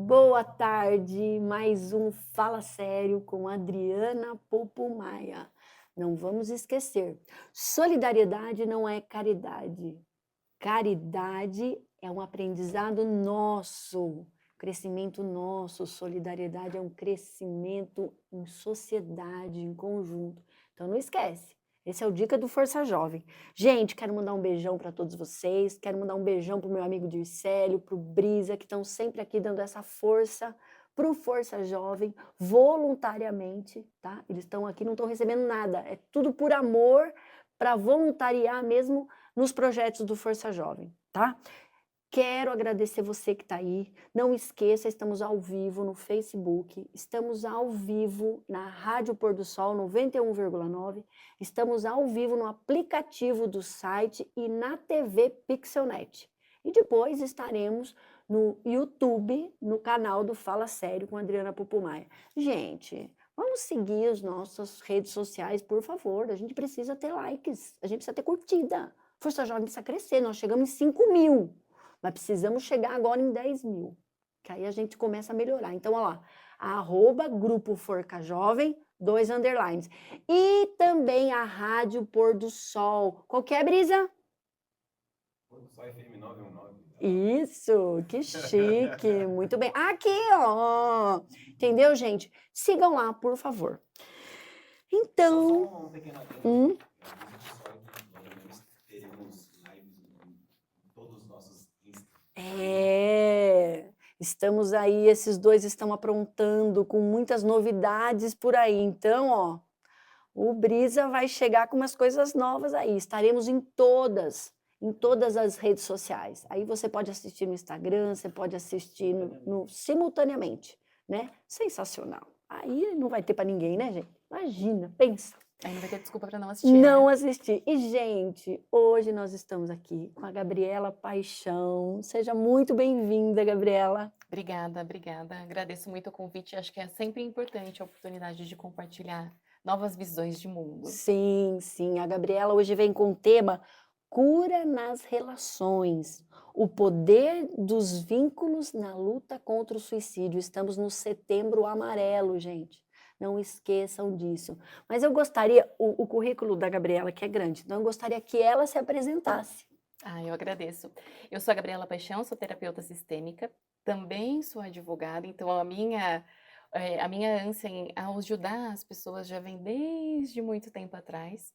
Boa tarde, mais um Fala Sério com Adriana Pupumaia. Não vamos esquecer, solidariedade não é caridade. Caridade é um aprendizado nosso, crescimento nosso. Solidariedade é um crescimento em sociedade, em conjunto. Então não esquece. Esse é o Dica do Força Jovem. Gente, quero mandar um beijão para todos vocês, quero mandar um beijão para o meu amigo Dircélio, para o Brisa, que estão sempre aqui dando essa força para o Força Jovem, voluntariamente, tá? Eles estão aqui, não estão recebendo nada, é tudo por amor, para voluntariar mesmo nos projetos do Força Jovem, tá? Quero agradecer você que está aí. Não esqueça, estamos ao vivo no Facebook, estamos ao vivo na Rádio Pôr do Sol 91,9, estamos ao vivo no aplicativo do site e na TV Pixelnet. E depois estaremos no YouTube, no canal do Fala Sério com a Adriana Pupumaia. Gente, vamos seguir as nossas redes sociais, por favor. A gente precisa ter likes, a gente precisa ter curtida. Força Jovem precisa crescer, nós chegamos em 5.000. Mas precisamos chegar agora em 10.000, que aí a gente começa a melhorar. Então, olha lá, @Grupo Forca Jovem, 2 underlines. E também a Rádio Pôr do Sol. Qual que é, Brisa? Pôr do Sol FM 919. Isso, que chique, muito bem. Aqui, ó, entendeu, gente? Sigam lá, por favor. Então... Só um pequeno adendo. Nós teremos lives em todos os nossos Estamos aí, esses dois estão aprontando com muitas novidades por aí. Então, ó, o Brisa vai chegar com umas coisas novas aí. Estaremos em todas as redes sociais. Aí você pode assistir no Instagram, você pode assistir simultaneamente, né? Sensacional. Aí não vai ter para ninguém, né, gente? Imagina, pensa. Aí não vai ter desculpa para não assistir, Não né? assistir. E, gente, hoje nós estamos aqui com a Gabriela Paixão. Seja muito bem-vinda, Gabriela. Obrigada, obrigada. Agradeço muito o convite. Acho que é sempre importante a oportunidade de compartilhar novas visões de mundo. Sim, sim. A Gabriela hoje vem com o tema Cura nas Relações. O poder dos vínculos na luta contra o suicídio. Estamos no Setembro Amarelo, gente. Não esqueçam disso. Mas eu gostaria, o currículo da Gabriela, que é grande, então eu gostaria que ela se apresentasse. Eu agradeço. Eu sou a Gabriela Paixão, sou terapeuta sistêmica, também sou advogada, então a minha ânsia em ajudar as pessoas já vem desde muito tempo atrás.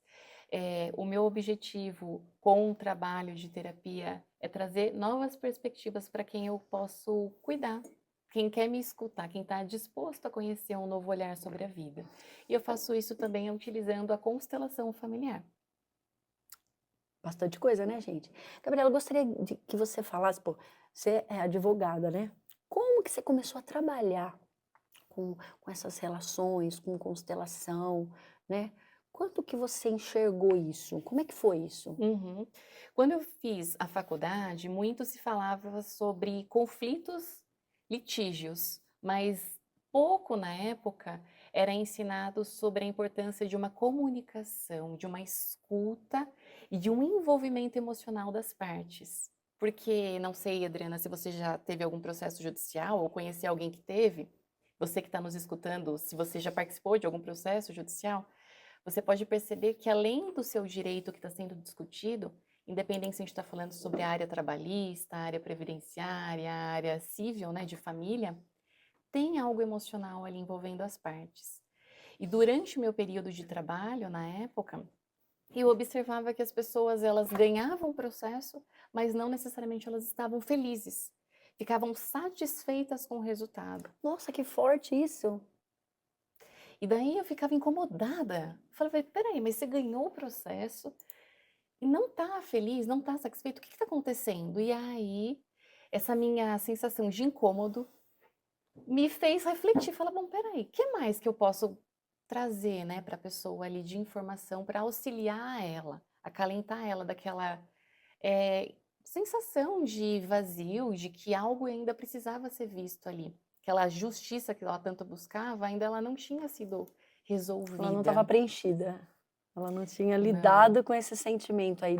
O meu objetivo com o trabalho de terapia é trazer novas perspectivas para quem eu posso cuidar, quem quer me escutar, quem está disposto a conhecer um novo olhar sobre a vida. E eu faço isso também utilizando a constelação familiar. Bastante coisa, né, gente? Gabriela, eu gostaria que você falasse, pô, você é advogada, né? Como que você começou a trabalhar com essas relações, com constelação, né? Quanto que você enxergou isso? Como é que foi isso? Uhum. Quando eu fiz a faculdade, muito se falava sobre conflitos, litígios, mas pouco na época era ensinado sobre a importância de uma comunicação, de uma escuta e de um envolvimento emocional das partes. Porque, não sei, Adriana, se você já teve algum processo judicial ou conhecer alguém que teve, você que está nos escutando, se você já participou de algum processo judicial, você pode perceber que além do seu direito que está sendo discutido, independente se a gente está falando sobre a área trabalhista, a área previdenciária, a área civil, né, de família, tem algo emocional ali envolvendo as partes. E durante o meu período de trabalho, na época, eu observava que as pessoas, elas ganhavam o processo, mas não necessariamente elas estavam felizes. Ficavam satisfeitas com o resultado. Nossa, que forte isso! E daí eu ficava incomodada. Falei, peraí, mas você ganhou o processo e não tá feliz, não tá satisfeito, o que que tá acontecendo? E aí, essa minha sensação de incômodo me fez refletir, falar, bom, peraí, o que mais que eu posso trazer, né, para a pessoa ali de informação para auxiliar ela, acalentar ela daquela sensação de vazio, de que algo ainda precisava ser visto ali. Aquela justiça que ela tanto buscava, ainda ela não tinha sido resolvida. Ela não estava preenchida, ela não tinha Não. lidado com esse sentimento aí.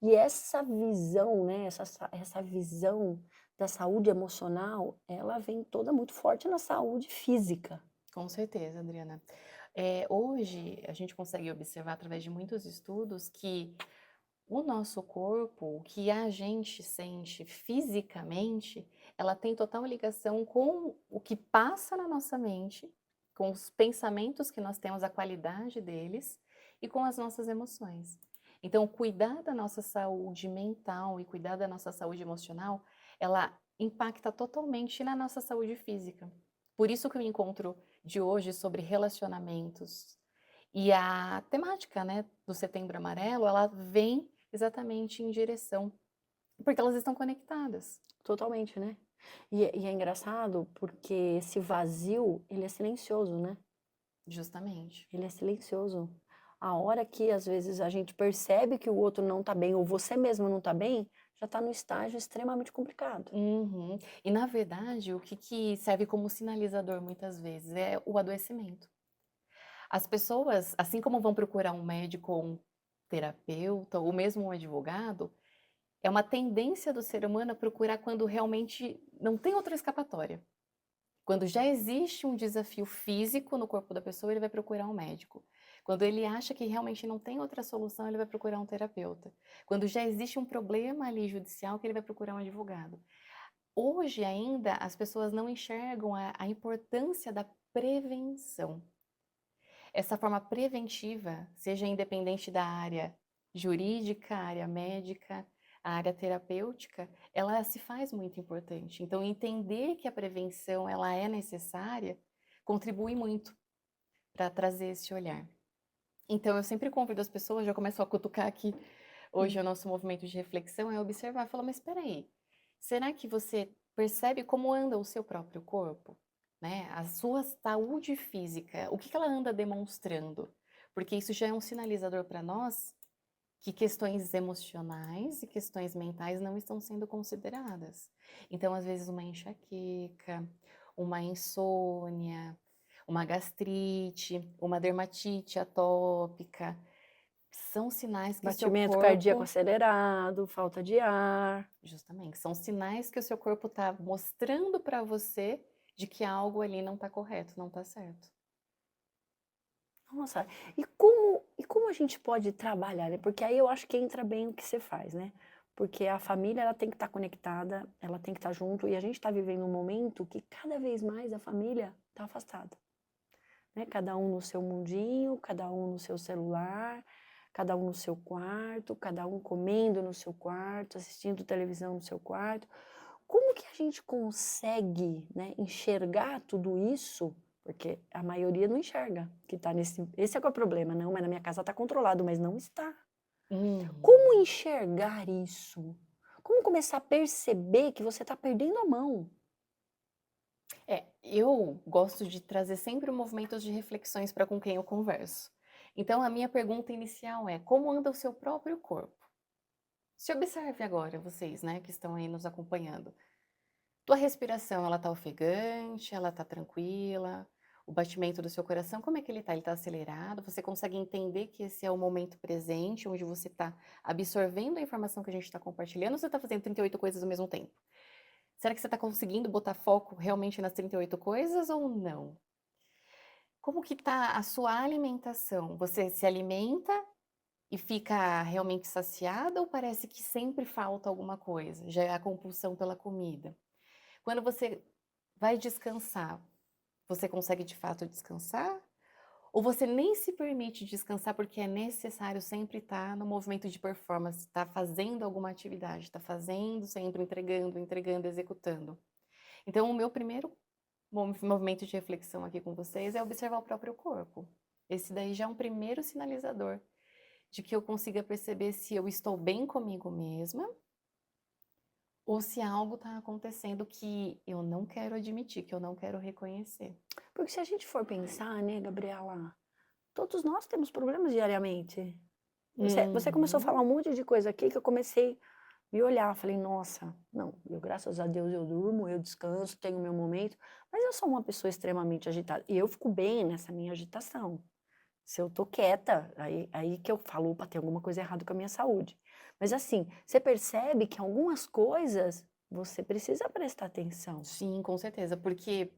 E essa visão, né, essa visão da saúde emocional, ela vem toda muito forte na saúde física. Com certeza, Adriana. Hoje, a gente consegue observar através de muitos estudos que o nosso corpo, o que a gente sente fisicamente, ela tem total ligação com o que passa na nossa mente, com os pensamentos que nós temos, a qualidade deles e com as nossas emoções. Então, cuidar da nossa saúde mental e cuidar da nossa saúde emocional, ela impacta totalmente na nossa saúde física. Por isso que o encontro de hoje sobre relacionamentos e a temática, né, do Setembro Amarelo, ela vem exatamente em direção, porque elas estão conectadas. Totalmente, né? E é engraçado porque esse vazio, ele é silencioso, né? Justamente. Ele é silencioso. A hora que às vezes a gente percebe que o outro não tá bem, ou você mesmo não tá bem, já tá no estágio extremamente complicado. Uhum. E na verdade, o que serve como sinalizador muitas vezes é o adoecimento. As pessoas, assim como vão procurar um médico ou um terapeuta, ou mesmo um advogado, é uma tendência do ser humano a procurar quando realmente não tem outra escapatória. Quando já existe um desafio físico no corpo da pessoa, ele vai procurar um médico. Quando ele acha que realmente não tem outra solução, ele vai procurar um terapeuta. Quando já existe um problema ali judicial, que ele vai procurar um advogado. Hoje ainda, as pessoas não enxergam a importância da prevenção. Essa forma preventiva, seja independente da área jurídica, área médica, a área terapêutica, ela se faz muito importante. Então, entender que a prevenção ela é necessária contribui muito para trazer esse olhar. Então, eu sempre convido as pessoas, já começou a cutucar aqui, hoje o nosso movimento de reflexão é observar, falar, mas espera aí, será que você percebe como anda o seu próprio corpo? Né? A sua saúde física, o que que ela anda demonstrando? Porque isso já é um sinalizador para nós que questões emocionais e questões mentais não estão sendo consideradas. Então, às vezes, uma enxaqueca, uma insônia, uma gastrite, uma dermatite atópica, são sinais que o seu Batimento cardíaco corpo, acelerado, falta de ar. justamente, são sinais que o seu corpo está mostrando para você de que algo ali não está correto, não está certo. Nossa, e como a gente pode trabalhar, né? Porque aí eu acho que entra bem o que você faz, né? Porque a família ela tem que estar conectada, ela tem que estar junto, e a gente está vivendo um momento que cada vez mais a família está afastada, né? Cada um no seu mundinho, cada um no seu celular, cada um no seu quarto, cada um comendo no seu quarto, assistindo televisão no seu quarto. Como que a gente consegue, né, enxergar tudo isso? Porque a maioria não enxerga que está nesse. Esse é que é o problema, não, mas na minha casa está controlado, mas não está. Como enxergar isso? Como começar a perceber que você está perdendo a mão? Eu gosto de trazer sempre movimentos de reflexões para com quem eu converso. Então, a minha pergunta inicial é: como anda o seu próprio corpo? Se observe agora, vocês, né, que estão aí nos acompanhando. Tua respiração, ela tá ofegante, ela tá tranquila? O batimento do seu coração, como é que ele tá? Ele tá acelerado? Você consegue entender que esse é o momento presente, onde você está absorvendo a informação que a gente está compartilhando, ou você está fazendo 38 coisas ao mesmo tempo? Será que você está conseguindo botar foco realmente nas 38 coisas ou não? Como que tá a sua alimentação? Você se alimenta e fica realmente saciada ou parece que sempre falta alguma coisa? Já é a compulsão pela comida. Quando você vai descansar, você consegue de fato descansar? Ou você nem se permite descansar porque é necessário sempre estar no movimento de performance, estar fazendo alguma atividade, estar fazendo, sempre entregando, entregando, executando? Então, o meu primeiro movimento de reflexão aqui com vocês é observar o próprio corpo. Esse daí já é um primeiro sinalizador de que eu consiga perceber se eu estou bem comigo mesma ou se algo está acontecendo que eu não quero admitir, que eu não quero reconhecer. Porque se a gente for pensar, né, Gabriela, todos nós temos problemas diariamente. Você começou a Uhum. falar um monte de coisa aqui que eu comecei a me olhar. Falei, nossa, não, eu graças a Deus eu durmo, eu descanso, tenho meu momento, mas eu sou uma pessoa extremamente agitada. E eu fico bem nessa minha agitação. Se eu tô quieta, aí que eu falo, opa, tem alguma coisa errada com a minha saúde. Mas assim, você percebe que algumas coisas você precisa prestar atenção. Sim, com certeza, porque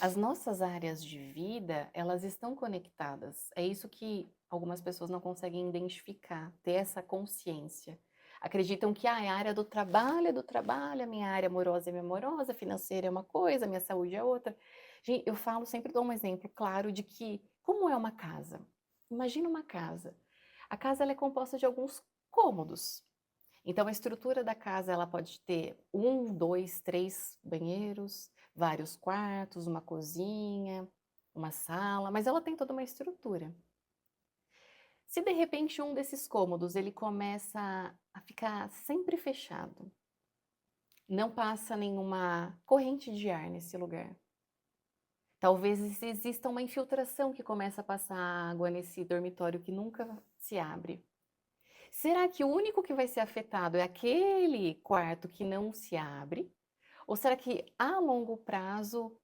as nossas áreas de vida, elas estão conectadas. É isso que algumas pessoas não conseguem identificar, ter essa consciência. Acreditam que a área do trabalho é do trabalho, a minha área amorosa é minha amorosa, financeira é uma coisa, a minha saúde é outra. Gente, eu falo, sempre dou um exemplo claro de que, como é uma casa? Imagina uma casa. A casa ela é composta de alguns cômodos. Então, a estrutura da casa ela pode ter 1, 2, 3 banheiros, vários quartos, uma cozinha, uma sala, mas ela tem toda uma estrutura. Se de repente um desses cômodos ele começa a ficar sempre fechado, não passa nenhuma corrente de ar nesse lugar. Talvez exista uma infiltração que começa a passar água nesse dormitório que nunca se abre. Será que o único que vai ser afetado é aquele quarto que não se abre? Ou será que a longo prazo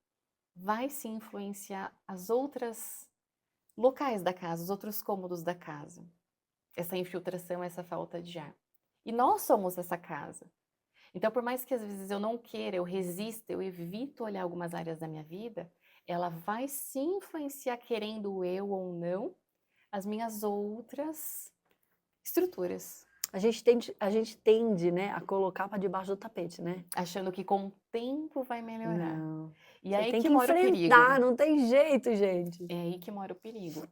vai se influenciar as outras locais da casa, os outros cômodos da casa? Essa infiltração, essa falta de ar. E nós somos essa casa. Então, por mais que às vezes eu não queira, eu resista, eu evito olhar algumas áreas da minha vida, ela vai se influenciar, querendo eu ou não, as minhas outras estruturas. A gente tende, né, a colocar para debaixo do tapete, né? Achando que com o tempo vai melhorar. Não. E Você aí tem que que mora o perigo. enfrentar, não tem jeito, gente. É aí que mora o perigo.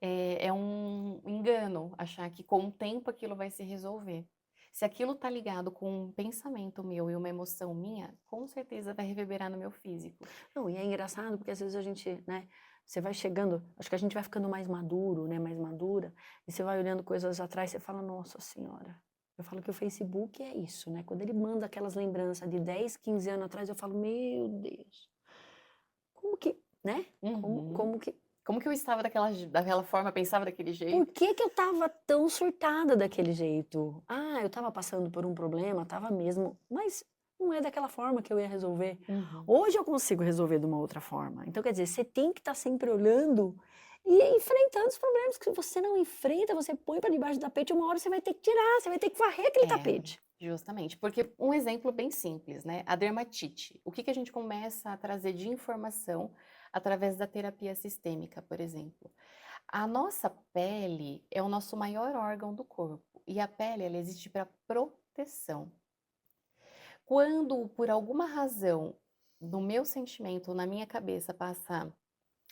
É um engano achar que com o tempo aquilo vai se resolver. Se aquilo tá ligado com um pensamento meu e uma emoção minha, com certeza vai reverberar no meu físico. Não, e é engraçado porque às vezes a gente, né, você vai chegando, acho que a gente vai ficando mais maduro, né, mais madura, e você vai olhando coisas atrás, você fala, nossa senhora. Eu falo que o Facebook é isso, né? Quando ele manda aquelas lembranças de 10, 15 anos atrás, eu falo, meu Deus. Como que, né? Uhum. Como que, Como que eu estava daquela forma, pensava daquele por jeito? que que eu tava tão surtada daquele jeito? Ah, eu tava passando por um problema, tava mesmo, mas não é daquela forma que eu ia resolver. Uhum. Hoje eu consigo resolver de uma outra forma. Então, quer dizer, você tem que estar sempre olhando e enfrentando os problemas que você não enfrenta, você põe para debaixo do tapete, uma hora você vai ter que tirar, você vai ter que varrer aquele tapete. Justamente, porque um exemplo bem simples, né? A dermatite. O que que a gente começa a trazer de informação através da terapia sistêmica, por exemplo? A nossa pele é o nosso maior órgão do corpo e a pele ela existe para proteção. Quando por alguma razão no meu sentimento ou na minha cabeça passa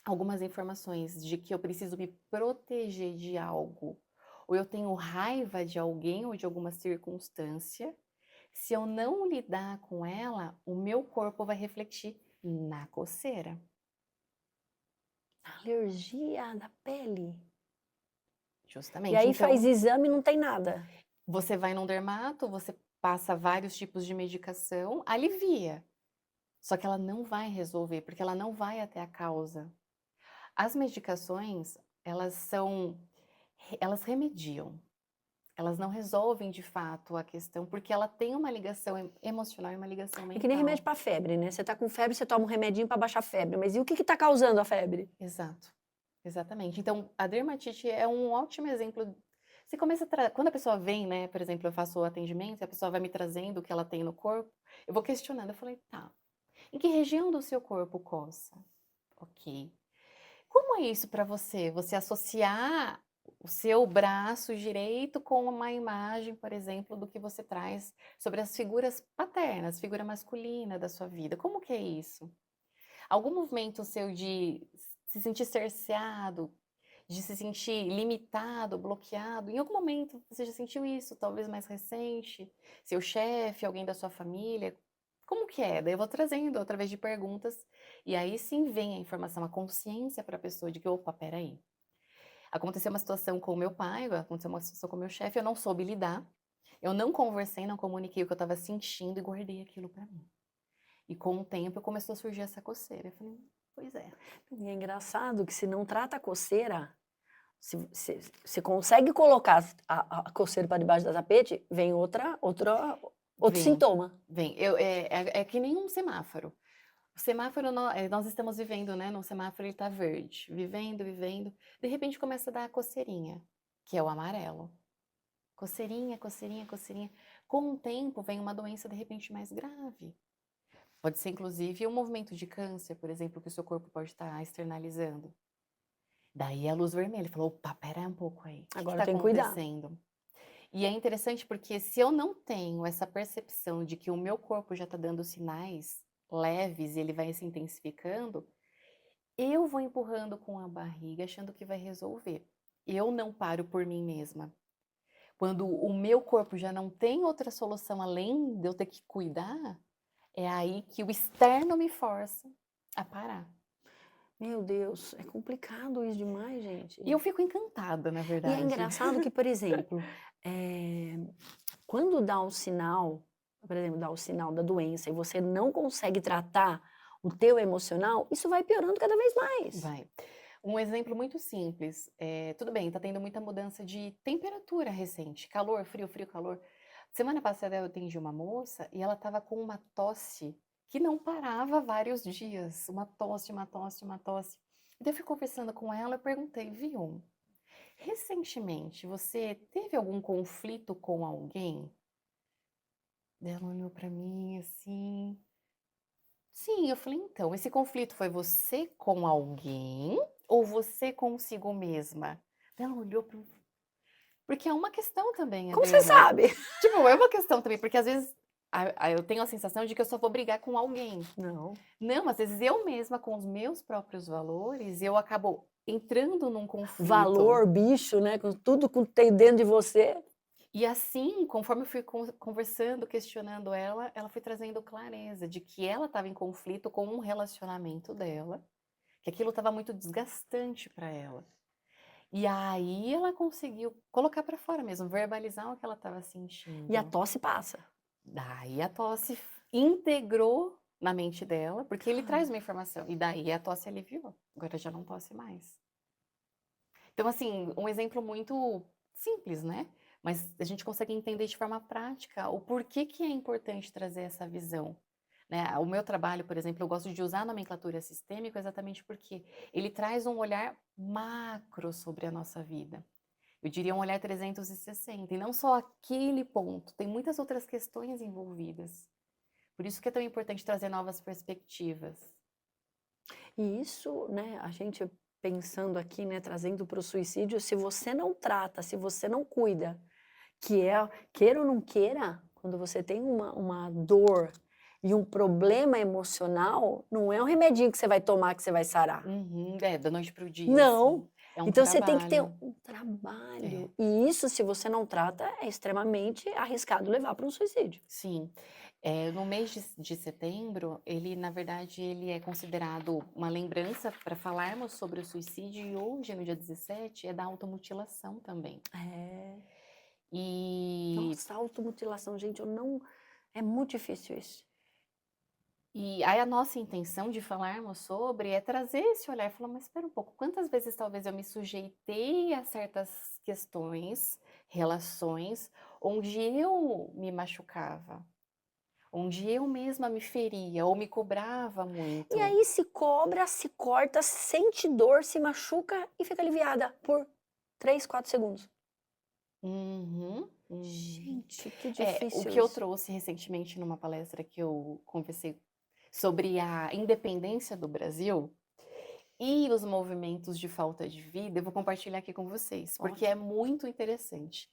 algumas informações de que eu preciso me proteger de algo, ou eu tenho raiva de alguém ou de alguma circunstância, se eu não lidar com ela, o meu corpo vai refletir na coceira. Alergia da pele. E Justamente. aí faz Então, exame e não tem nada. você vai num dermato, você passa vários tipos de medicação, alivia. Só que ela não vai resolver, porque ela não vai até a causa. As medicações, elas remediam. Elas não resolvem de fato a questão, porque ela tem uma ligação emocional e uma ligação É que nem remédio mental. para febre, né? Você tá com febre, você toma um remedinho para baixar a febre. Mas e o que que tá causando a febre? Exato, exatamente. Então, a dermatite é um ótimo exemplo. Você começa quando a pessoa vem, né, por exemplo, eu faço o atendimento, e a pessoa vai me trazendo o que ela tem no corpo, eu vou questionando, eu falei, tá, em que região do seu corpo coça? Ok. Como é isso para você? Você associar o seu braço direito com uma imagem, por exemplo, do que você traz sobre as figuras paternas, figura masculina da sua vida. Como que é isso? Algum movimento seu de se sentir cerceado, de se sentir limitado, bloqueado? Em algum momento você já sentiu isso, talvez mais recente? Seu chefe, alguém da sua família? Como que é? Daí eu vou trazendo através de perguntas, e aí sim vem a informação, a consciência para a pessoa de que, opa, peraí. Aconteceu uma situação com o meu pai, aconteceu uma situação com o meu chefe, eu não soube lidar, eu não conversei, não comuniquei o que eu estava sentindo e guardei aquilo para mim. E com o tempo começou a surgir essa coceira. Eu falei, pois é. E é engraçado que se não trata a coceira, se você consegue colocar a coceira para debaixo do tapete, vem outro Vem, sintoma. vem. É que nem um semáforo. O semáforo, nós estamos vivendo, né? No semáforo ele está verde, vivendo, vivendo. De repente começa a dar a coceirinha, que é o amarelo. Coceirinha, coceirinha, coceirinha. Com o tempo, vem uma doença de repente mais grave. Pode ser, inclusive, um movimento de câncer, por exemplo, que o seu corpo pode estar externalizando. Daí a luz vermelha falou: opa, pera um pouco aí. O que Agora está tem que cuidar. acontecendo? E é interessante porque se eu não tenho essa percepção de que o meu corpo já está dando sinais leves e ele vai se intensificando, eu vou empurrando com a barriga achando que vai resolver. Eu não paro por mim mesma. Quando o meu corpo já não tem outra solução além de eu ter que cuidar, é aí que o externo me força a parar. Meu Deus, é complicado isso demais, gente. E eu fico encantada, na E é verdade. engraçado que, por exemplo, quando dá um sinal, por exemplo, dá o sinal da doença e você não consegue tratar o teu emocional, isso vai piorando cada vez mais. Vai. Um exemplo muito simples, tudo bem, tá tendo muita mudança de temperatura recente, calor, frio, frio, calor. Semana passada eu atendi uma moça e ela estava com uma tosse que não parava há vários dias, uma tosse, uma tosse, uma tosse. E daí eu fui conversando com ela, eu perguntei, viu, recentemente você teve algum conflito com alguém? Daí ela olhou para mim assim, sim, eu falei, então, esse conflito foi você com alguém ou você consigo mesma? Ela olhou para mim, porque é uma questão também, Como você Adriana. sabe? Tipo, é uma questão também, porque às vezes eu tenho a sensação de que eu só vou brigar com alguém. Não. Não, às vezes eu mesma, com os meus próprios valores, eu acabo entrando num conflito. Valor, bicho, né? Com tudo que tem dentro de você. E assim, conforme eu fui conversando, questionando ela, ela foi trazendo clareza de que ela estava em conflito com um relacionamento dela, que aquilo estava muito desgastante para ela. E aí ela conseguiu colocar para fora mesmo, verbalizar o que ela estava sentindo. E a tosse passa. Daí a tosse integrou na mente dela, porque ele traz uma informação, e daí a tosse aliviou. Agora já não tosse mais. Então, assim, um exemplo muito simples, né? Mas a gente consegue entender de forma prática o porquê que é importante trazer essa visão. Né? O meu trabalho, por exemplo, eu gosto de usar a nomenclatura sistêmica exatamente porque ele traz um olhar macro sobre a nossa vida. Eu diria um olhar 360, e não só aquele ponto, tem muitas outras questões envolvidas. Por isso que é tão importante trazer novas perspectivas. E isso, né, a gente pensando aqui, né, trazendo para o suicídio, se você não trata, se você não cuida, que é, queira ou não queira, quando você tem uma dor e um problema emocional, não é um remedinho que você vai tomar que você vai sarar. Da noite para o dia. Não. Assim. É um Então você tem que ter trabalho. um trabalho. E isso, se você não trata, é extremamente arriscado levar para um suicídio. Sim. No mês de setembro, ele, na verdade, ele é considerado uma lembrança para falarmos sobre o suicídio, e hoje, no dia 17, é da automutilação também. É. E, Nossa, automutilação, gente, eu não. É muito difícil isso. e aí a nossa intenção de falarmos sobre é trazer esse olhar e falar, mas espera um pouco, quantas vezes talvez eu me sujeitei a certas questões, relações, onde eu me machucava, onde eu mesma me feria ou me cobrava muito. E aí se cobra, se corta, sente dor, se machuca e fica aliviada por 3, 4 segundos. Uhum. Gente, que O difícil que eu isso. trouxe recentemente numa palestra que eu conversei sobre a independência do Brasil e os movimentos de falta de vida, eu vou compartilhar aqui com vocês, porque é muito interessante.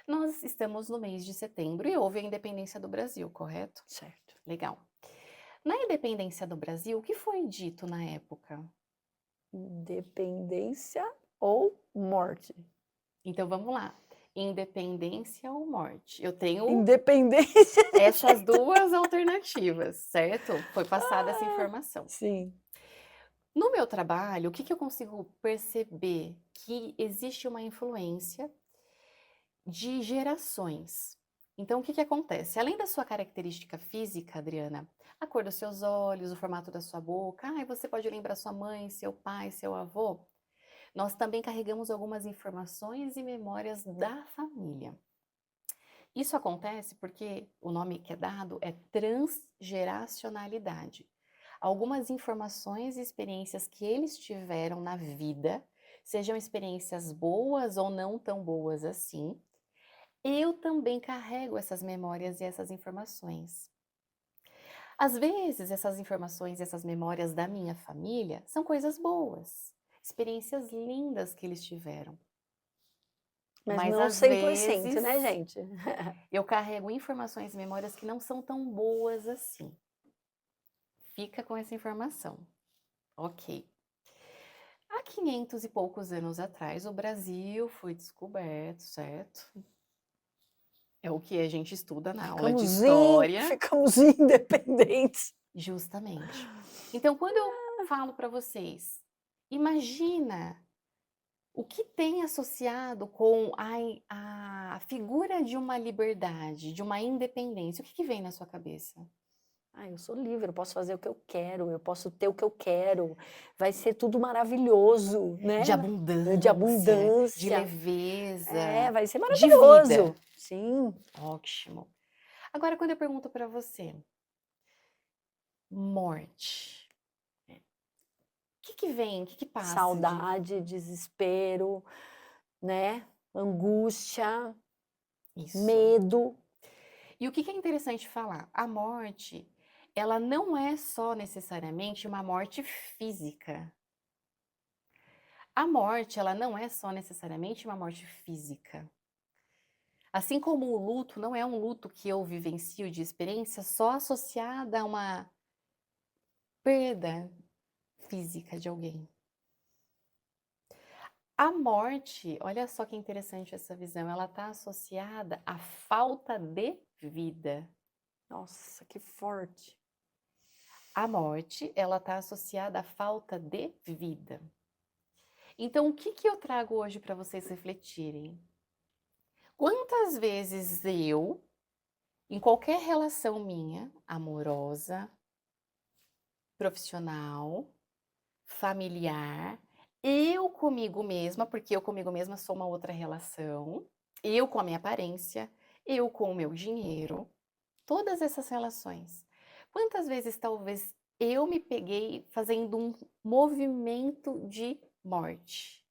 Nós estamos no mês de setembro e houve a independência do Brasil, correto? Certo. Legal. Na independência do Brasil, o que foi dito na época? Independência ou morte? Então vamos lá. Independência ou morte? Eu tenho Independência. essas duas alternativas, certo? Foi passada essa informação. Sim. No meu trabalho, o que eu consigo perceber? Que existe uma influência de gerações. Então, o que acontece? Além da sua característica física, Adriana, a cor dos seus olhos, o formato da sua boca, você pode lembrar sua mãe, seu pai, seu avô. Nós também carregamos algumas informações e memórias da família. Isso acontece porque o nome que é dado é transgeracionalidade. Algumas informações e experiências que eles tiveram na vida, sejam experiências boas ou não tão boas assim, eu também carrego essas memórias e essas informações. Às vezes, essas informações e essas memórias da minha família são coisas boas, experiências lindas que eles tiveram. Mas Mas não às 100%, né, vezes gente? eu carrego informações e memórias que não são tão boas assim. Fica com essa informação. Ok. Há 500 e poucos anos atrás, o Brasil foi descoberto, certo? É o que a gente estuda na aula de história. Ficamos independentes. Justamente. Então, quando eu falo para vocês, imagina o que tem associado com a figura de uma liberdade, de uma independência, o que vem na sua cabeça? Ah, eu sou livre, eu posso fazer o que eu quero, eu posso ter o que eu quero, vai ser tudo maravilhoso, né? De abundância, De abundância. de leveza, vai ser de maravilhoso. vida. Sim. Ótimo. Agora, quando eu pergunto para você, morte, o que vem, o que passa? Saudade, desespero, né? Angústia, Isso. medo. E o que é interessante falar? A morte, ela não é só necessariamente uma morte física. A morte, ela não é só necessariamente uma morte física. Assim como o luto não é um luto que eu vivencio de experiência só associada a uma perda física de alguém. A morte, olha só que interessante essa visão, ela está associada à falta de vida. Nossa, que forte. A morte, ela está associada à falta de vida. Então, o que eu trago hoje para vocês refletirem? Quantas vezes eu, em qualquer relação minha, amorosa, profissional, familiar, eu comigo mesma, porque eu comigo mesma sou uma outra relação, eu com a minha aparência, eu com o meu dinheiro, todas essas relações. Quantas vezes talvez eu me peguei fazendo um movimento de morte,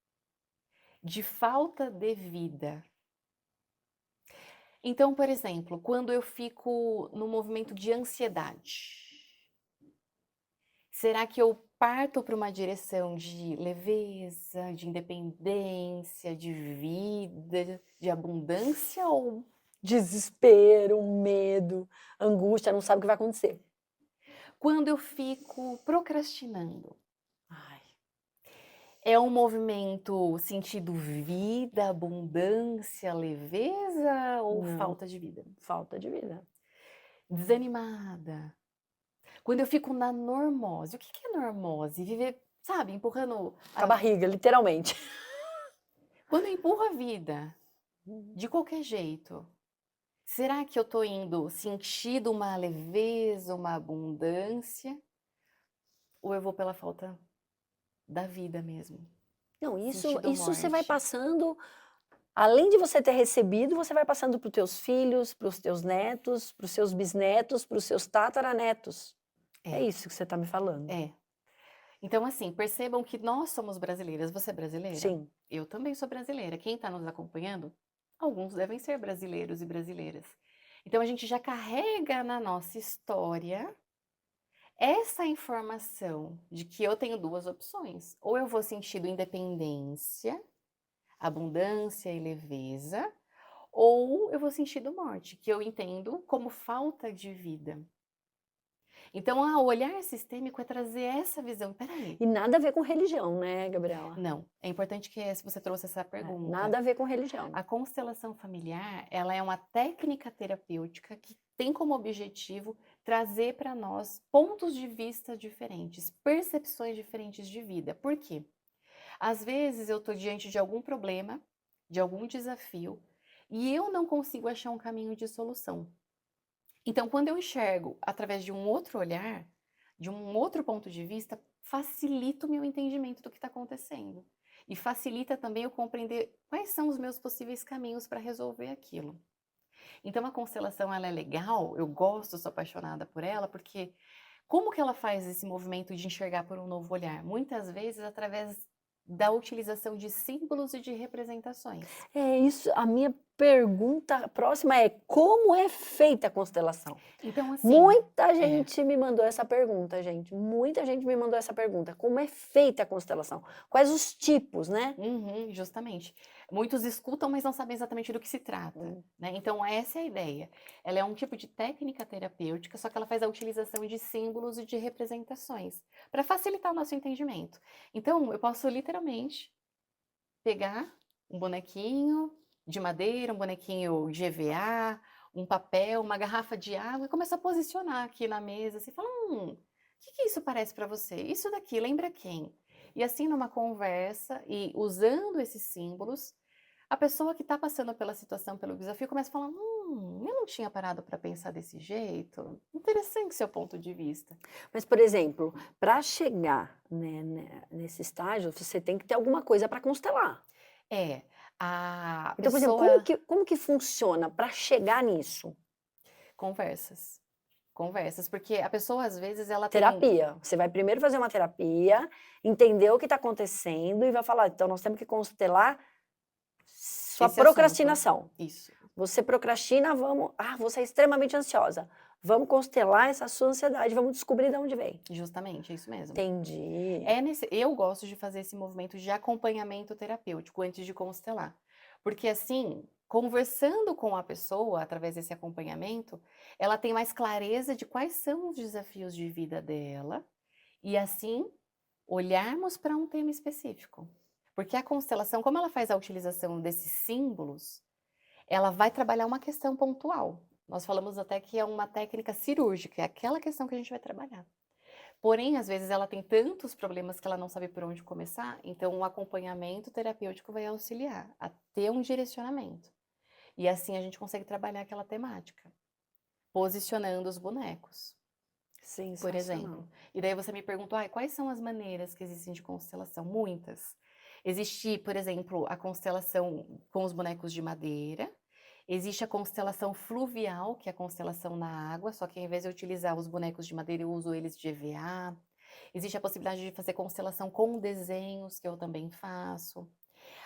de falta de vida? Então, por exemplo, quando eu fico no movimento de ansiedade, será que eu parto para uma direção de leveza, de independência, de vida, de abundância ou Desespero, medo, angústia, não sabe o que vai acontecer. quando eu fico procrastinando? Ai, É um movimento sentido vida, abundância, leveza ou não, falta de vida? falta de vida. Desanimada. Quando eu fico na normose. O que é normose? Viver, sabe, empurrando. Com a barriga, literalmente. Quando eu empurro a vida de qualquer jeito, será que eu tô indo sentindo uma leveza, uma abundância? Ou eu vou pela falta da vida mesmo? Não, isso Sentido você vai morte. passando, além de você ter recebido, você vai passando para os teus filhos, para os teus netos, para os seus bisnetos, para os seus tataranetos. É isso que você está me falando. É. Então, assim, percebam que nós somos brasileiras. Você é brasileira? Sim. Eu também sou brasileira. Quem está nos acompanhando, alguns devem ser brasileiros e brasileiras. Então, a gente já carrega na nossa história essa informação de que eu tenho duas opções. Ou eu vou sentindo independência, abundância e leveza, ou eu vou sentindo morte, que eu entendo como falta de vida. Então, o olhar sistêmico é trazer essa visão. Peraí. E nada a ver com religião, né, Gabriela? Não, é importante que você trouxe essa pergunta. Nada a ver com religião. A constelação familiar, ela é uma técnica terapêutica que tem como objetivo trazer para nós pontos de vista diferentes, percepções diferentes de vida. Por quê? Às vezes eu estou diante de algum problema, de algum desafio, e eu não consigo achar um caminho de solução. Então, quando eu enxergo através de um outro olhar, de um outro ponto de vista, facilita o meu entendimento do que está acontecendo. E facilita também eu compreender quais são os meus possíveis caminhos para resolver aquilo. Então, a constelação ela é legal, eu gosto, sou apaixonada por ela, porque como que ela faz esse movimento de enxergar por um novo olhar? Muitas vezes através da utilização de símbolos e de representações. É isso, a minha pergunta próxima é: como é feita a constelação? Então, assim, Muita gente me mandou essa pergunta, gente. Muita gente me mandou essa pergunta. Como é feita a constelação? Quais os tipos, né? justamente. Muitos escutam, mas não sabem exatamente do que se trata, né? Então, essa é a ideia. Ela é um tipo de técnica terapêutica, só que ela faz a utilização de símbolos e de representações, para facilitar o nosso entendimento. Então, eu posso literalmente pegar um bonequinho de madeira, um bonequinho de EVA, um papel, uma garrafa de água e começar a posicionar aqui na mesa, assim, fala, o que isso parece para você? Isso daqui lembra quem? E assim, numa conversa e usando esses símbolos, a pessoa que está passando pela situação, pelo desafio, começa a falar, eu não tinha parado para pensar desse jeito. Interessante seu ponto de vista. Mas, por exemplo, para chegar, nesse estágio, você tem que ter alguma coisa para constelar. É, a Então, por exemplo, pessoa... como que funciona para chegar nisso? Conversas. Conversas, porque a pessoa às vezes ela tem... Terapia. Você vai primeiro fazer uma terapia, entender o que está acontecendo e vai falar, então nós temos que constelar sua esse procrastinação. assunto. Isso. Você procrastina, você é extremamente ansiosa. Vamos constelar essa sua ansiedade, vamos descobrir de onde vem. Justamente, é isso mesmo. Entendi. Eu gosto de fazer esse movimento de acompanhamento terapêutico antes de constelar. Porque assim, conversando com a pessoa através desse acompanhamento, ela tem mais clareza de quais são os desafios de vida dela e assim olharmos para um tema específico. Porque a constelação, como ela faz a utilização desses símbolos, ela vai trabalhar uma questão pontual. Nós falamos até que é uma técnica cirúrgica, é aquela questão que a gente vai trabalhar. Porém, às vezes ela tem tantos problemas que ela não sabe por onde começar, então o acompanhamento terapêutico vai auxiliar a ter um direcionamento. E assim a gente consegue trabalhar aquela temática, posicionando os bonecos, por exemplo. E daí você me perguntou, quais são as maneiras que existem de constelação? Muitas. Existe, por exemplo, a constelação com os bonecos de madeira. Existe a constelação fluvial, que é a constelação na água, só que ao invés de eu utilizar os bonecos de madeira, eu uso eles de EVA. Existe a possibilidade de fazer constelação com desenhos, que eu também faço.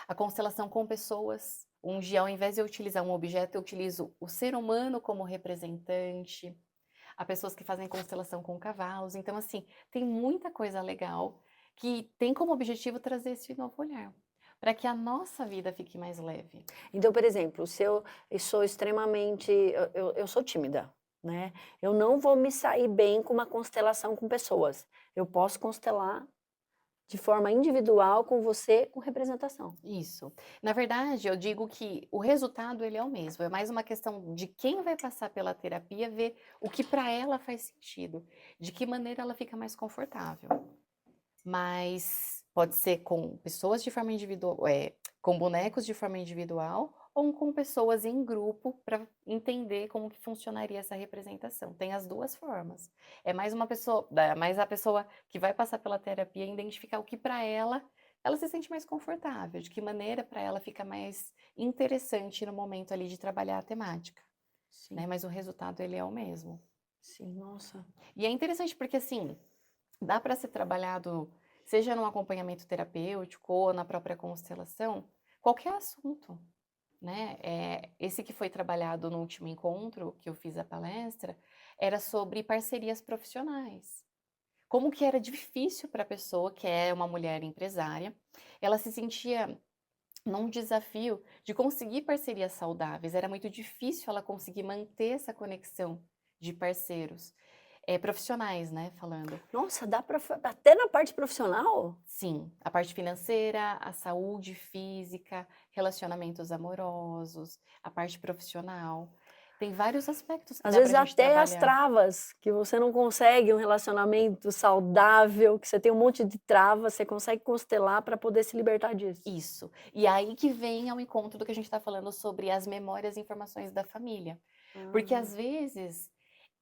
A constelação com pessoas, onde ao invés de eu utilizar um objeto, eu utilizo o ser humano como representante. Há pessoas que fazem constelação com cavalos. Então, assim, tem muita coisa legal que tem como objetivo trazer esse novo olhar, para que a nossa vida fique mais leve. Então, por exemplo, se eu sou extremamente, eu sou tímida, né? Eu não vou me sair bem com uma constelação com pessoas. Eu posso constelar de forma individual com você, com representação. Isso. Na verdade, eu digo que o resultado ele é o mesmo. É mais uma questão de quem vai passar pela terapia ver o que para ela faz sentido, de que maneira ela fica mais confortável. Mas pode ser com pessoas de forma individual, com bonecos de forma individual ou com pessoas em grupo para entender como que funcionaria essa representação. Tem as duas formas. É mais mais a pessoa que vai passar pela terapia identificar o que para ela se sente mais confortável, de que maneira para ela fica mais interessante no momento ali de trabalhar a temática, Sim. né? Mas o resultado ele é o mesmo. Sim, nossa. E é interessante porque assim, dá para ser trabalhado, seja num acompanhamento terapêutico ou na própria constelação, qualquer assunto, né? Esse que foi trabalhado no último encontro que eu fiz a palestra era sobre parcerias profissionais. Como que era difícil para a pessoa, que é uma mulher empresária, ela se sentia num desafio de conseguir parcerias saudáveis. Era muito difícil ela conseguir manter essa conexão de parceiros. Profissionais, né, falando. Nossa, dá para até na parte profissional? Sim, a parte financeira, a saúde física, relacionamentos amorosos, a parte profissional. Tem vários aspectos que Às dá vezes pra gente até as trabalhar. travas, que você não consegue um relacionamento saudável, que você tem um monte de travas, você consegue constelar para poder se libertar disso. Isso. E aí que vem ao encontro do que a gente está falando sobre as memórias e informações da família. Porque às vezes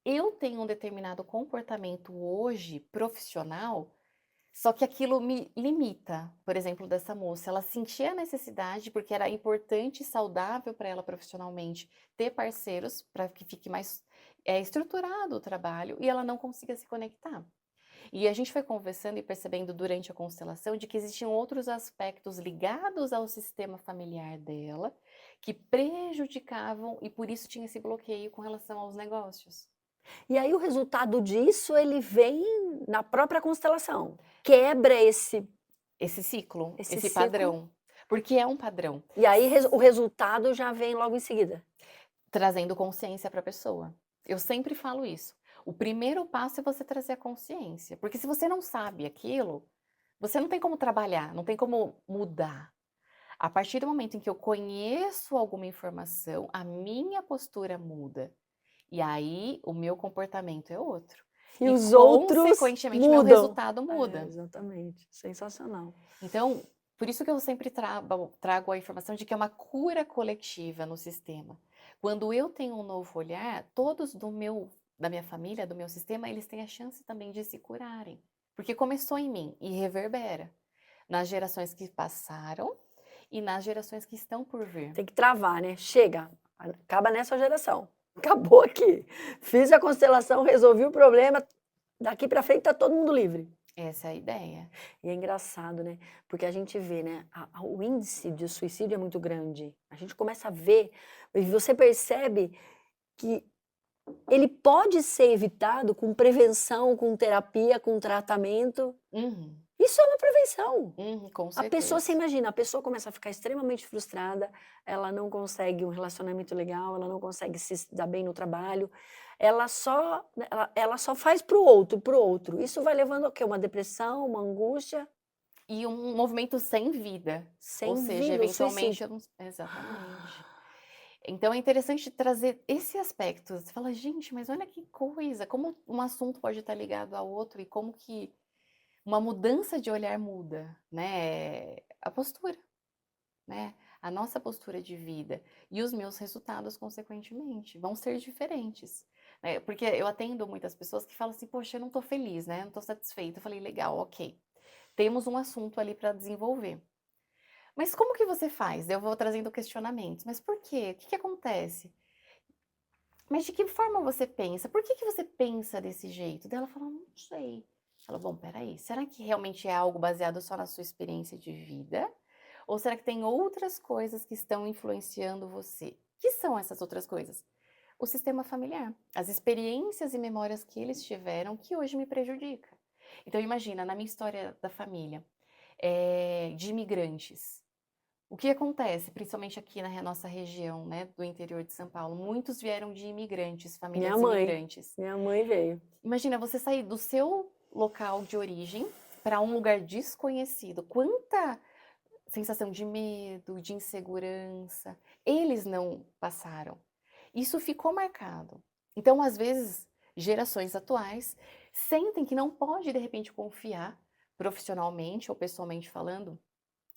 eu tenho um determinado comportamento hoje profissional, só que aquilo me limita. Por exemplo, dessa moça, ela sentia a necessidade, porque era importante e saudável para ela profissionalmente ter parceiros para que fique mais estruturado o trabalho e ela não consiga se conectar. E a gente foi conversando e percebendo durante a constelação de que existiam outros aspectos ligados ao sistema familiar dela que prejudicavam e por isso tinha esse bloqueio com relação aos negócios. E aí o resultado disso, ele vem na própria constelação. Quebra esse Esse Esse ciclo. padrão, porque é um padrão, E aí o resultado já vem logo em seguida. trazendo consciência para a pessoa. Eu sempre falo isso. O primeiro passo é você trazer a consciência, porque se você não sabe aquilo, você não tem como trabalhar, não tem como mudar. A partir do momento em que eu conheço alguma informação, a minha postura muda. E aí o meu comportamento é outro. E os outros consequentemente, meu mudam. resultado muda. Exatamente. Sensacional. Então, por isso que eu sempre trago a informação de que é uma cura coletiva no sistema. Quando eu tenho um novo olhar, todos da minha família, do meu sistema, eles têm a chance também de se curarem. Porque começou em mim e reverbera nas gerações que passaram e nas gerações que estão por vir. Tem que travar, né? Chega, acaba nessa geração. Acabou aqui. Fiz a constelação, resolvi o problema. Daqui para frente tá todo mundo livre. Essa é a ideia. E é engraçado, né? Porque a gente vê, né? O índice de suicídio é muito grande. A gente começa a ver, e você percebe que ele pode ser evitado com prevenção, com terapia, com tratamento. Uhum, Isso é uma prevenção. com A pessoa, você certeza. imagina, a pessoa começa a ficar extremamente frustrada, ela não consegue um relacionamento legal, ela não consegue se dar bem no trabalho, ela só faz para o outro. Isso vai levando a quê? Uma depressão, uma angústia, E um movimento sem vida. sem Ou seja, vida, o eventualmente, suicídio. exatamente. Então é interessante trazer esse aspecto. Você fala, gente, mas olha que coisa, como um assunto pode estar ligado ao outro e como que uma mudança de olhar muda, né? A postura, né? A nossa postura de vida e os meus resultados, consequentemente, vão ser diferentes. Né? Porque eu atendo muitas pessoas que falam assim, poxa, eu não tô feliz, né? Eu não tô satisfeita. Eu falei, legal, ok. Temos um assunto ali para desenvolver. Mas como que você faz? Eu vou trazendo questionamentos. Mas por quê? O que que acontece? Mas de que forma você pensa? Por que que você pensa desse jeito? Daí ela fala, não sei. Fala, bom, peraí, será que realmente é algo baseado só na sua experiência de vida? Ou será que tem outras coisas que estão influenciando você? Que são essas outras coisas? O sistema familiar, as experiências e memórias que eles tiveram que hoje me prejudica. Então imagina, na minha história da família, de imigrantes. O que acontece, principalmente aqui na nossa região, né, do interior de São Paulo? Muitos vieram de imigrantes, famílias imigrantes. Minha mãe veio. Imagina você sair do seu local de origem para um lugar desconhecido. Quanta sensação de medo, de insegurança. Eles não passaram. Isso ficou marcado. Então, às vezes, gerações atuais sentem que não pode, de repente, confiar profissionalmente ou pessoalmente falando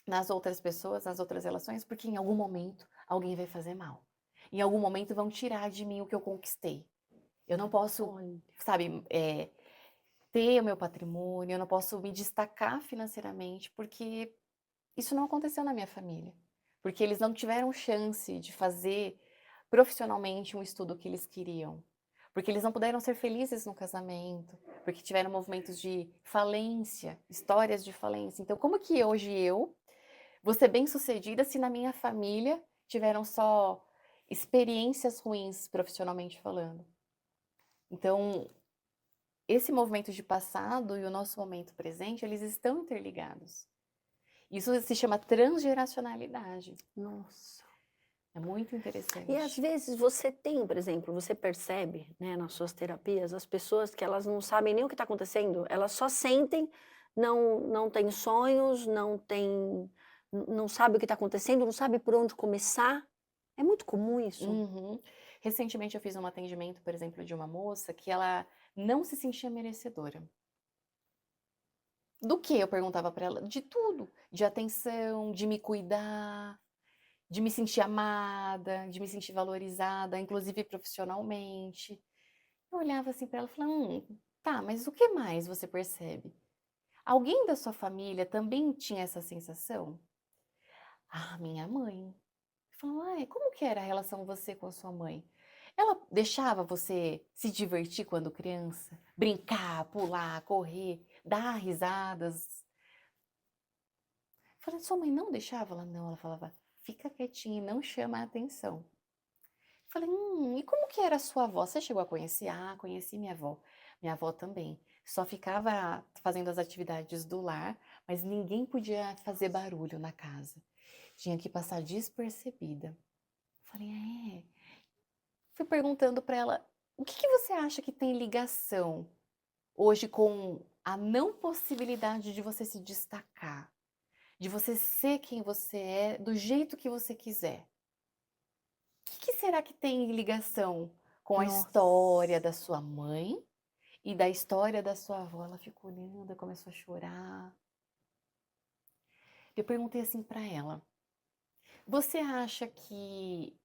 nas outras pessoas, nas outras relações, porque em algum momento alguém vai fazer mal. Em algum momento vão tirar de mim o que eu conquistei. Eu não posso, Olha. sabe, ter o meu patrimônio, eu não posso me destacar financeiramente, porque isso não aconteceu na minha família. Porque eles não tiveram chance de fazer profissionalmente um estudo que eles queriam. Porque eles não puderam ser felizes no casamento, porque tiveram movimentos de falência, histórias de falência. Então, como que hoje eu vou ser bem-sucedida se na minha família tiveram só experiências ruins profissionalmente falando? Então, esse movimento de passado e o nosso momento presente, eles estão interligados. Isso se chama transgeracionalidade. Nossa. É muito interessante. E às vezes você tem, por exemplo, você percebe, né, nas suas terapias, as pessoas que elas não sabem nem o que está acontecendo, elas só sentem, não têm sonhos, não sabe o que está acontecendo, não sabe por onde começar. É muito comum isso. Uhum. Recentemente eu fiz um atendimento, por exemplo, de uma moça que ela não se sentia merecedora. Do que eu perguntava para ela? De tudo, de atenção, de me cuidar, de me sentir amada, de me sentir valorizada, inclusive profissionalmente. Eu olhava assim para ela e falava, tá, mas o que mais você percebe? Alguém da sua família também tinha essa sensação? Ah, minha mãe. Eu falava, ai, como que era a relação você com a sua mãe? Ela deixava você se divertir quando criança? Brincar, pular, correr, dar risadas? Eu falei, sua mãe não deixava? Ela não, ela falava, fica quietinha e não chama a atenção. Falei, e como que era a sua avó? Você chegou a conhecer? Ah, conheci minha avó. Minha avó também. Só ficava fazendo as atividades do lar, mas ninguém podia fazer barulho na casa. Tinha que passar despercebida. Falei, é. Fui perguntando para ela, o que que você acha que tem ligação hoje com a não possibilidade de você se destacar, de você ser quem você é, do jeito que você quiser? O que será que tem ligação com a Nossa. história da sua mãe e da história da sua avó? Ela ficou olhando, começou a chorar. Eu perguntei assim para ela: você acha que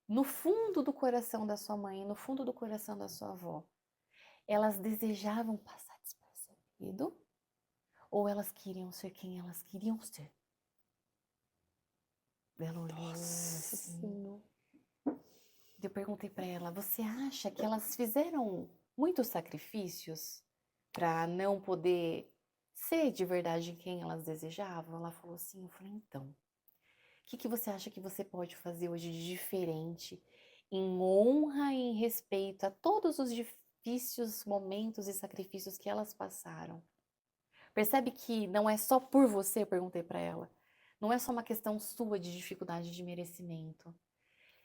no fundo do coração da sua mãe, no fundo do coração da sua avó, elas desejavam passar despercebido? Ou elas queriam ser quem elas queriam ser? Ela olhou Nossa assim. Senhora. Eu perguntei para ela: você acha que elas fizeram muitos sacrifícios para não poder ser de verdade quem elas desejavam? Ela falou assim. Eu falei: então, o que você acha que você pode fazer hoje de diferente, em honra e em respeito a todos os difíceis momentos e sacrifícios que elas passaram? Percebe que não é só por você? Eu perguntei para ela. Não é só uma questão sua de dificuldade de merecimento.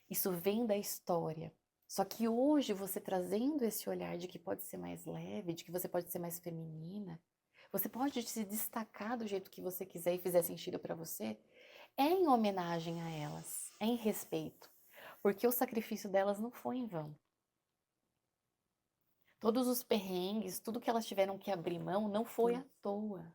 Isso vem da história. Só que hoje você trazendo esse olhar de que pode ser mais leve, de que você pode ser mais feminina, você pode se destacar do jeito que você quiser e fizer sentido para você, é em homenagem a elas, é em respeito. Porque o sacrifício delas não foi em vão. Todos os perrengues, tudo que elas tiveram que abrir mão, não foi à toa.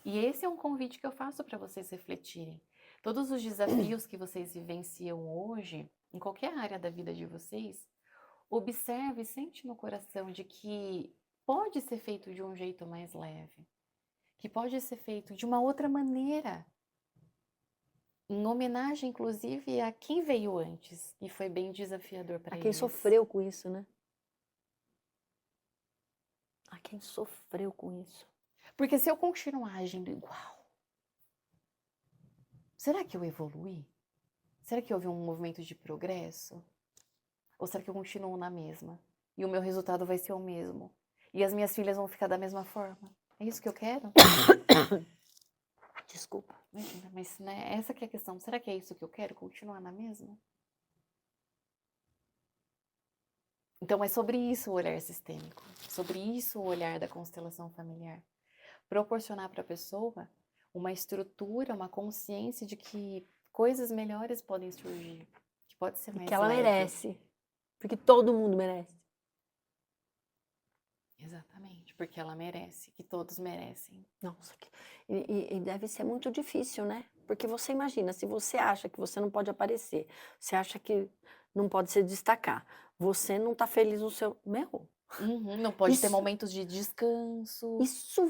E esse é um convite que eu faço para vocês refletirem. Todos os desafios que vocês vivenciam hoje, em qualquer área da vida de vocês, observe e sente no coração de que pode ser feito de um jeito mais leve, que pode ser feito de uma outra maneira, em homenagem, inclusive, a quem veio antes e foi bem desafiador para A eles. quem sofreu com isso, né? A quem sofreu com isso. Porque se eu continuar agindo igual, será que eu evoluí? Será que houve um movimento de progresso? Ou será que eu continuo na mesma? E o meu resultado vai ser o mesmo? E as minhas filhas vão ficar da mesma forma? É isso que eu quero? Desculpa. Imagina, mas né, essa que é a questão. Será que é isso que eu quero? Continuar na mesma? Então é sobre isso o olhar sistêmico. Sobre isso o olhar da constelação familiar. Proporcionar para a pessoa uma estrutura, uma consciência de que coisas melhores podem surgir. Que pode ser mais Que ela leve. merece. Porque todo mundo merece. Exatamente, porque ela merece, que todos merecem. Nossa, e deve ser muito difícil, né? Porque você imagina, se você acha que você não pode aparecer, você acha que não pode se destacar, você não tá feliz no seu... Meu, Não pode ter Isso- momentos de descanso. isso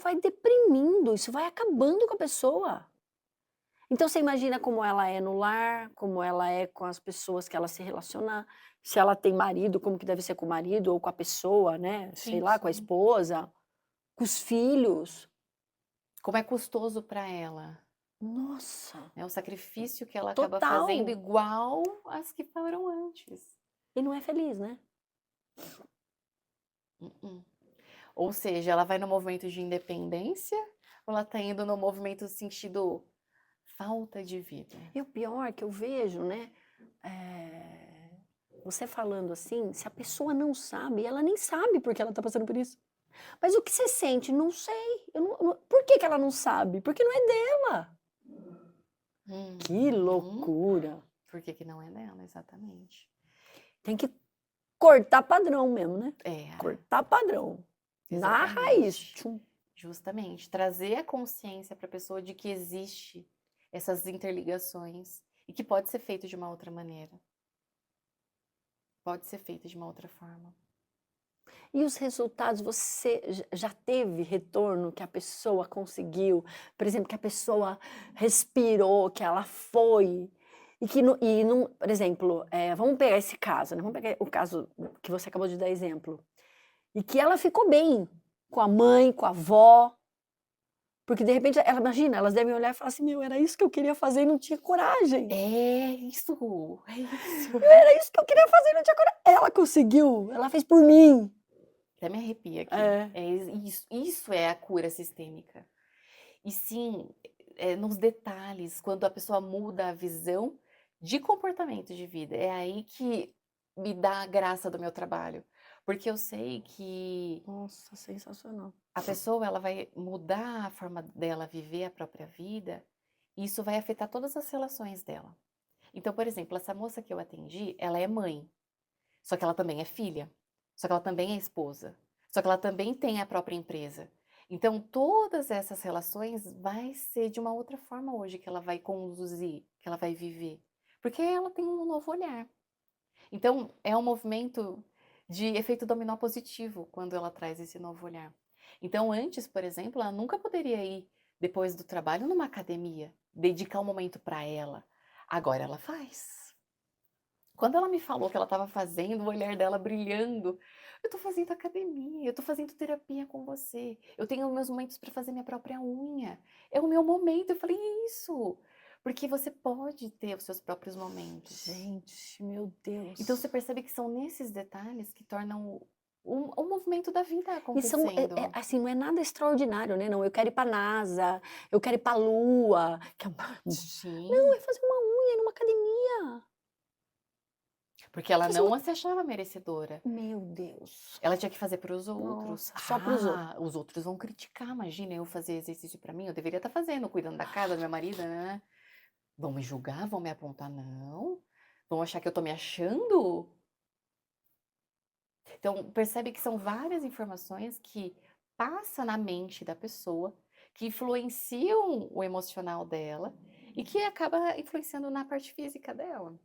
vai deprimindo, isso vai acabando com a pessoa. Então você imagina como ela é no lar, como ela é com as pessoas que ela se relaciona, se ela tem marido, como que deve ser com o marido ou com a pessoa, né? Sei Sim, lá, com a sim. esposa, com os filhos. Como é custoso para ela, Nossa, né? O sacrifício que ela acaba total. fazendo igual as que foram antes. E não é feliz, né? Ou seja, ela vai no movimento de independência ou ela tá indo no movimento sentido falta de vida? E o pior que eu vejo, né? Você falando assim, se a pessoa não sabe, ela nem sabe porque ela tá passando por isso. Mas o que você sente? Não sei. Por que ela não sabe? Porque não é dela. Que loucura. Por que não é dela, exatamente. Tem que cortar padrão mesmo, né? É, Cortar padrão. Na exatamente. raiz. Tchum. Justamente, trazer a consciência para a pessoa de que existe essas interligações e que pode ser feito de uma outra maneira. Pode ser feito de uma outra forma. E os resultados, você já teve retorno que a pessoa conseguiu? Por exemplo, que a pessoa respirou, que ela foi. E que, por exemplo, vamos pegar esse caso, né? Vamos pegar o caso que você acabou de dar exemplo. E que ela ficou bem com a mãe, com a avó. Porque de repente, ela imagina, elas devem olhar e falar assim, meu, era isso que eu queria fazer e não tinha coragem. É isso, é isso. Era isso que eu queria fazer e não tinha coragem. Ela conseguiu, ela fez por mim. Até me arrepia aqui. É. É isso é a cura sistêmica. E sim, nos detalhes, quando a pessoa muda a visão de comportamento de vida, é aí que me dá a graça do meu trabalho. Porque eu sei que Nossa, sensacional. a pessoa ela vai mudar a forma dela viver a própria vida, e isso vai afetar todas as relações dela. Então, por exemplo, essa moça que eu atendi, ela é mãe, só que ela também é filha, só que ela também é esposa, só que ela também tem a própria empresa. Então, todas essas relações vai ser de uma outra forma hoje que ela vai conduzir, que ela vai viver, porque ela tem um novo olhar. Então, é um movimento de efeito dominó positivo quando ela traz esse novo olhar. Então, antes, por exemplo, ela nunca poderia ir depois do trabalho numa academia, dedicar um momento para ela. Agora ela faz. Quando ela me falou que ela estava fazendo, o olhar dela brilhando, eu estou fazendo academia, eu estou fazendo terapia com você, eu tenho meus momentos para fazer minha própria unha, é o meu momento. Eu falei isso, porque você pode ter os seus próprios momentos. Gente, meu Deus. Então você percebe que são nesses detalhes que tornam o movimento da vida E são, acontecendo. assim, não é nada extraordinário, né? Não, eu quero ir pra NASA, eu quero ir pra Lua. Sim, Não, é fazer uma unha numa academia. porque ela Fazer não uma... se achava merecedora. Meu Deus. Ela tinha que fazer para os outros. Nossa, só pros outros. Os outros vão criticar, imagina eu fazer exercício para mim, eu deveria estar fazendo, cuidando da casa, do meu marido, né? Vão me julgar, vão me apontar, não? Vão achar que eu tô me achando? Então, percebe que são várias informações que passam na mente da pessoa, que influenciam o emocional dela e que acaba influenciando na parte física dela.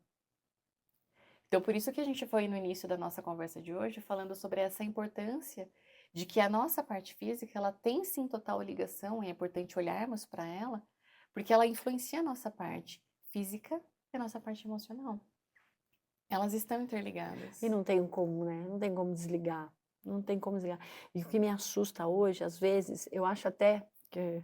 Então, por isso que a gente foi no início da nossa conversa de hoje falando sobre essa importância de que a nossa parte física, ela tem sim total ligação, e é importante olharmos para ela, porque ela influencia a nossa parte física e a nossa parte emocional. Elas estão interligadas. E não tem como, né? Não tem como desligar. Não tem como desligar. E o que me assusta hoje, às vezes, eu acho até que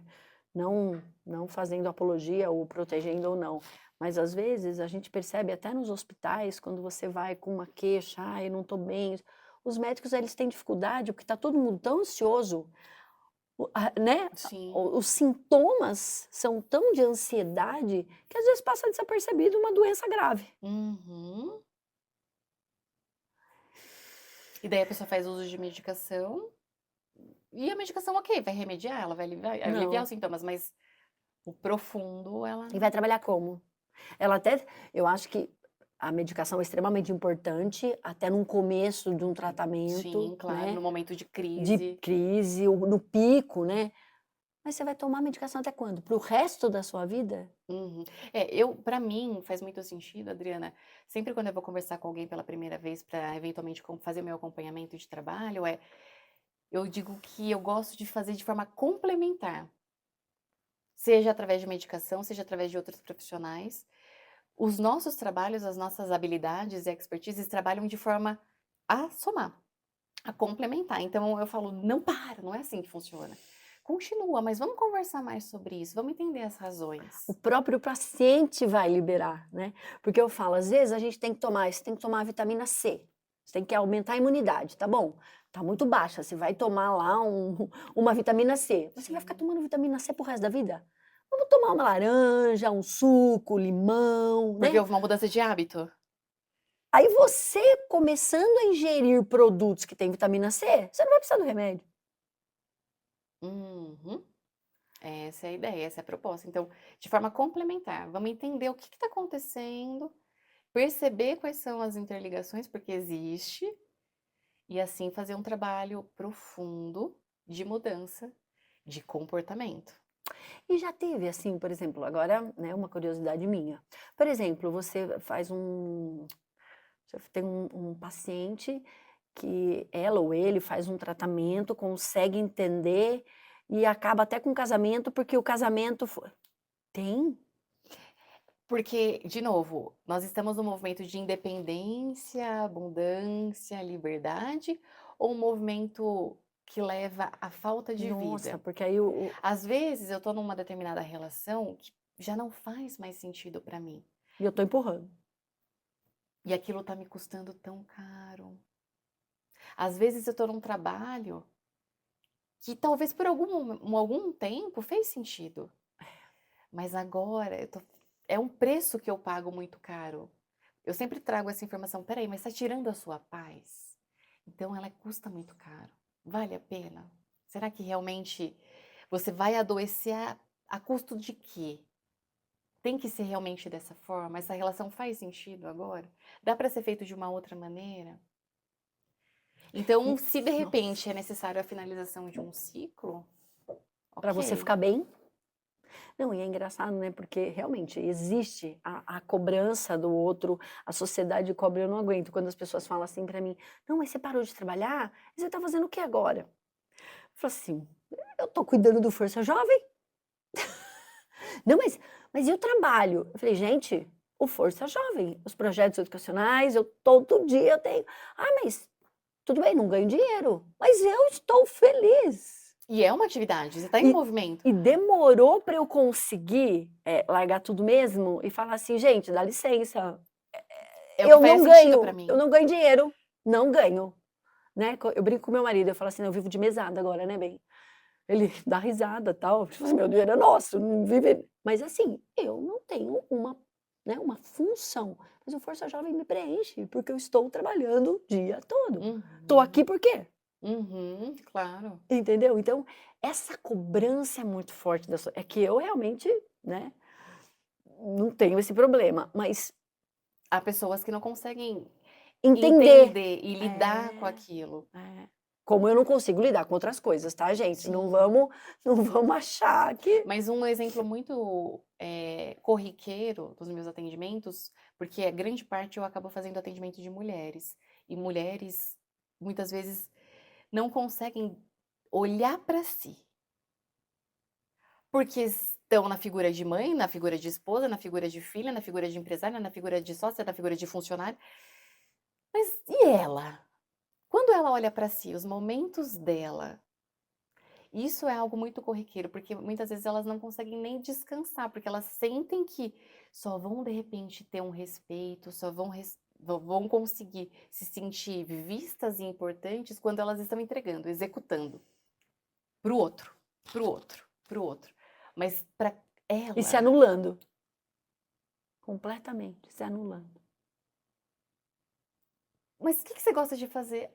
não fazendo apologia ou protegendo ou não, mas às vezes a gente percebe até nos hospitais, quando você vai com uma queixa, eu não estou bem, os médicos eles têm dificuldade porque está todo mundo tão ansioso, né? Sim. Os sintomas são tão de ansiedade que às vezes passa desapercebido uma doença grave. Uhum. E daí a pessoa faz uso de medicação, e a medicação, ok, vai remediar, ela vai aliviar os sintomas, mas o profundo, ela... E vai trabalhar como? Ela até, eu acho que a medicação é extremamente importante, até no começo de um tratamento, Sim, claro, né? no momento de De crise. crise, no pico, né? Mas você vai tomar medicação até quando? Para o resto da sua vida? Uhum. Para mim, faz muito sentido, Adriana, sempre quando eu vou conversar com alguém pela primeira vez para eventualmente fazer o meu acompanhamento de trabalho, eu digo que eu gosto de fazer de forma complementar, seja através de medicação, seja através de outros profissionais. Os nossos trabalhos, as nossas habilidades e expertises trabalham de forma a somar, a complementar. Então eu falo, não para, não é assim que funciona. Continua, mas vamos conversar mais sobre isso, vamos entender as razões. O próprio paciente vai liberar, né? Porque eu falo, às vezes a gente tem que tomar, você tem que tomar a vitamina C, você tem que aumentar a imunidade, tá bom? Tá muito baixa, você vai tomar lá uma vitamina C. Você vai ficar tomando vitamina C pro resto da vida? Vamos tomar uma laranja, um suco, limão, Porque né? houve uma mudança de hábito. Aí você começando a ingerir produtos que têm vitamina C, você não vai precisar do remédio. Uhum. Essa é a ideia, essa é a proposta. Então, de forma complementar, vamos entender o que está acontecendo, perceber quais são as interligações, porque existe, e assim fazer um trabalho profundo de mudança de comportamento. E já teve assim, por exemplo, agora, né, uma curiosidade minha. Por exemplo, você tem um paciente que ela ou ele faz um tratamento, consegue entender e acaba até com o casamento, porque o casamento foi... Tem? Porque, de novo, nós estamos num movimento de independência, abundância, liberdade, ou um movimento que leva à falta de Nossa, vida. porque aí Às vezes eu tô numa determinada relação que já não faz mais sentido para mim. e eu tô empurrando. E aquilo tá me custando tão caro. Às vezes eu tô num trabalho que talvez por algum tempo fez sentido. Mas agora é um preço que eu pago muito caro. Eu sempre trago essa informação. Peraí, mas está tirando a sua paz? Então ela custa muito caro. Vale a pena? Será que realmente você vai adoecer a custo de quê? Tem que ser realmente dessa forma? Essa relação faz sentido agora? Dá para ser feito de uma outra maneira? Então, se de Nossa, repente é necessário a finalização de um ciclo, para você ok. ficar bem. Não, e é engraçado, né? Porque realmente existe a cobrança do outro, a sociedade cobra, eu não aguento. Quando as pessoas falam assim para mim, não, mas você parou de trabalhar? E você tá fazendo o que agora? Eu falo assim, eu tô cuidando do Força Jovem. Não, mas e o trabalho? Eu falei, gente, o Força Jovem, os projetos educacionais, eu todo dia eu tenho. Ah, mas tudo bem, não ganho dinheiro, mas eu estou feliz. E é uma atividade, você está em movimento. E demorou para eu conseguir largar tudo mesmo e falar assim, gente, dá licença, É o eu que faz não sentido para ganho, mim. eu não ganho dinheiro, não ganho, né? Eu brinco com meu marido, eu falo assim, eu vivo de mesada agora, né, bem? Ele dá risada, tal, tipo assim, meu dinheiro é nosso, não vive. Mas assim, eu não tenho uma função, mas o Força Jovem me preenche, porque eu estou trabalhando o dia todo. Tô aqui por quê? Claro. Entendeu? Então, essa cobrança é muito forte é que eu realmente, né, não tenho esse problema, mas Há pessoas que não conseguem entender. entender e lidar com aquilo. Como eu não consigo lidar com outras coisas, tá, gente? Não vamos achar que. Mas um exemplo muito corriqueiro dos meus atendimentos, porque a grande parte eu acabo fazendo atendimento de mulheres. E mulheres, muitas vezes, não conseguem olhar para si. Porque estão na figura de mãe, na figura de esposa, na figura de filha, na figura de empresária, na figura de sócia, na figura de funcionário. Mas e ela? Quando ela olha para si, os momentos dela, isso é algo muito corriqueiro, porque muitas vezes elas não conseguem nem descansar, porque elas sentem que só vão de repente ter um respeito, só vão conseguir se sentir vistas e importantes quando elas estão entregando, executando para o outro, para o outro, para o outro. Mas para E se ela, anulando. Completamente, se anulando. mas o que você gosta de fazer?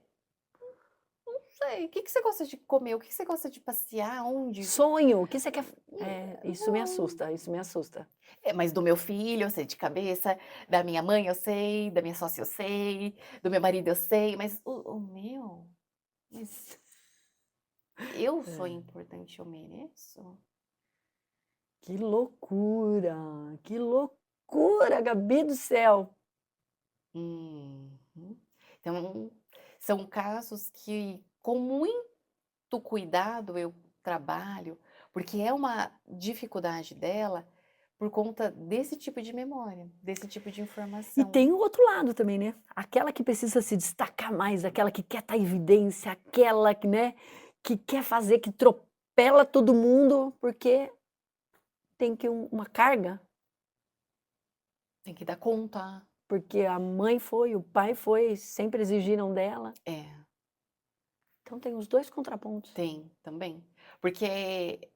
Não sei. O que você gosta de comer? O que você gosta de passear? Onde? Sonho, o que você quer. Isso me Não. assusta, isso me assusta. Mas do meu filho eu sei de cabeça, da minha mãe eu sei, da minha sócia eu sei, do meu marido eu sei, mas o meu? Mas eu sou importante, eu mereço? Que loucura, Gabi do céu. Uhum. Então, são casos que com muito cuidado eu trabalho, porque é uma dificuldade dela por conta desse tipo de memória, desse tipo de E informação. tem o outro lado também, né? Aquela que precisa se destacar mais, aquela que quer estar em evidência, aquela que, né, que quer fazer, que atropela todo mundo, porque tem que uma carga, Tem que dar conta. porque a mãe foi, o pai foi, sempre exigiram dela. É, Então tem os dois contrapontos. tem também. Porque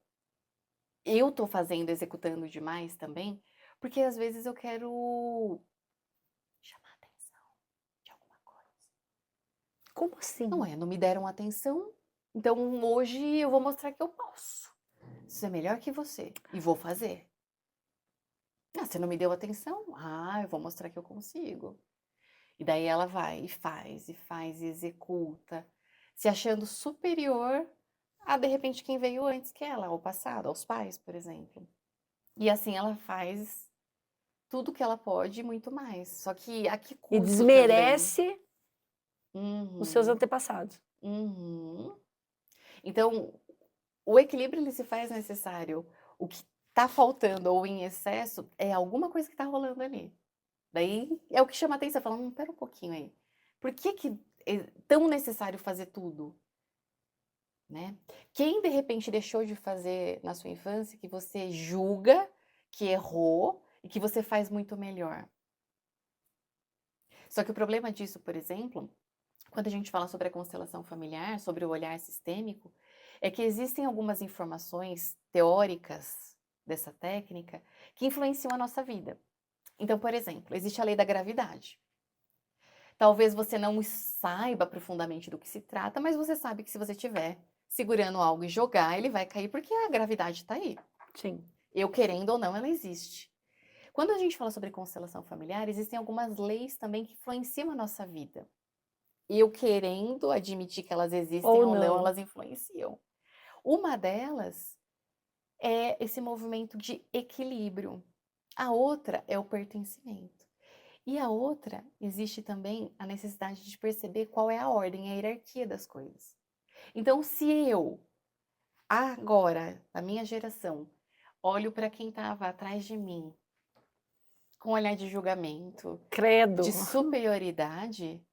eu tô fazendo, executando demais também, porque às vezes eu quero chamar a atenção de alguma coisa. Como assim? Não me deram atenção, então hoje eu vou mostrar que eu posso. Isso é melhor que você e vou fazer. Ah, você não me deu atenção? Ah, eu vou mostrar que eu consigo. E daí ela vai e faz e executa, se achando superior a de repente quem veio antes que ela, ao passado, aos pais, por exemplo. E assim ela faz tudo que ela pode e muito mais. Só que a que E custo também? desmerece os seus Uhum, antepassados. uhum. Então, o equilíbrio ele se faz necessário. O que tá faltando ou em excesso é alguma coisa que tá rolando ali. Daí é o que chama a atenção, fala, espera um pouquinho aí. Por que que é tão necessário fazer tudo? né? Quem de repente deixou de fazer na sua infância que você julga que errou e que você faz muito melhor? Só que o problema disso, por exemplo, quando a gente fala sobre a constelação familiar, sobre o olhar sistêmico, é que existem algumas informações teóricas dessa técnica que influenciam a nossa vida. Então, por exemplo, existe a lei da gravidade. Talvez você não saiba profundamente do que se trata, mas você sabe que se você estiver segurando algo e jogar, ele vai cair porque a gravidade está aí. Sim. Eu querendo ou não, ela existe. Quando a gente fala sobre constelação familiar, existem algumas leis também que influenciam a nossa vida. E eu querendo admitir que elas existem Ou ou não, não. elas influenciam. Uma delas é esse movimento de equilíbrio. A outra é o pertencimento. E a outra, existe também a necessidade de perceber qual é a ordem, a hierarquia das coisas. Então, se eu, agora, na minha geração, olho para quem estava atrás de mim com um olhar de julgamento, Credo. de superioridade,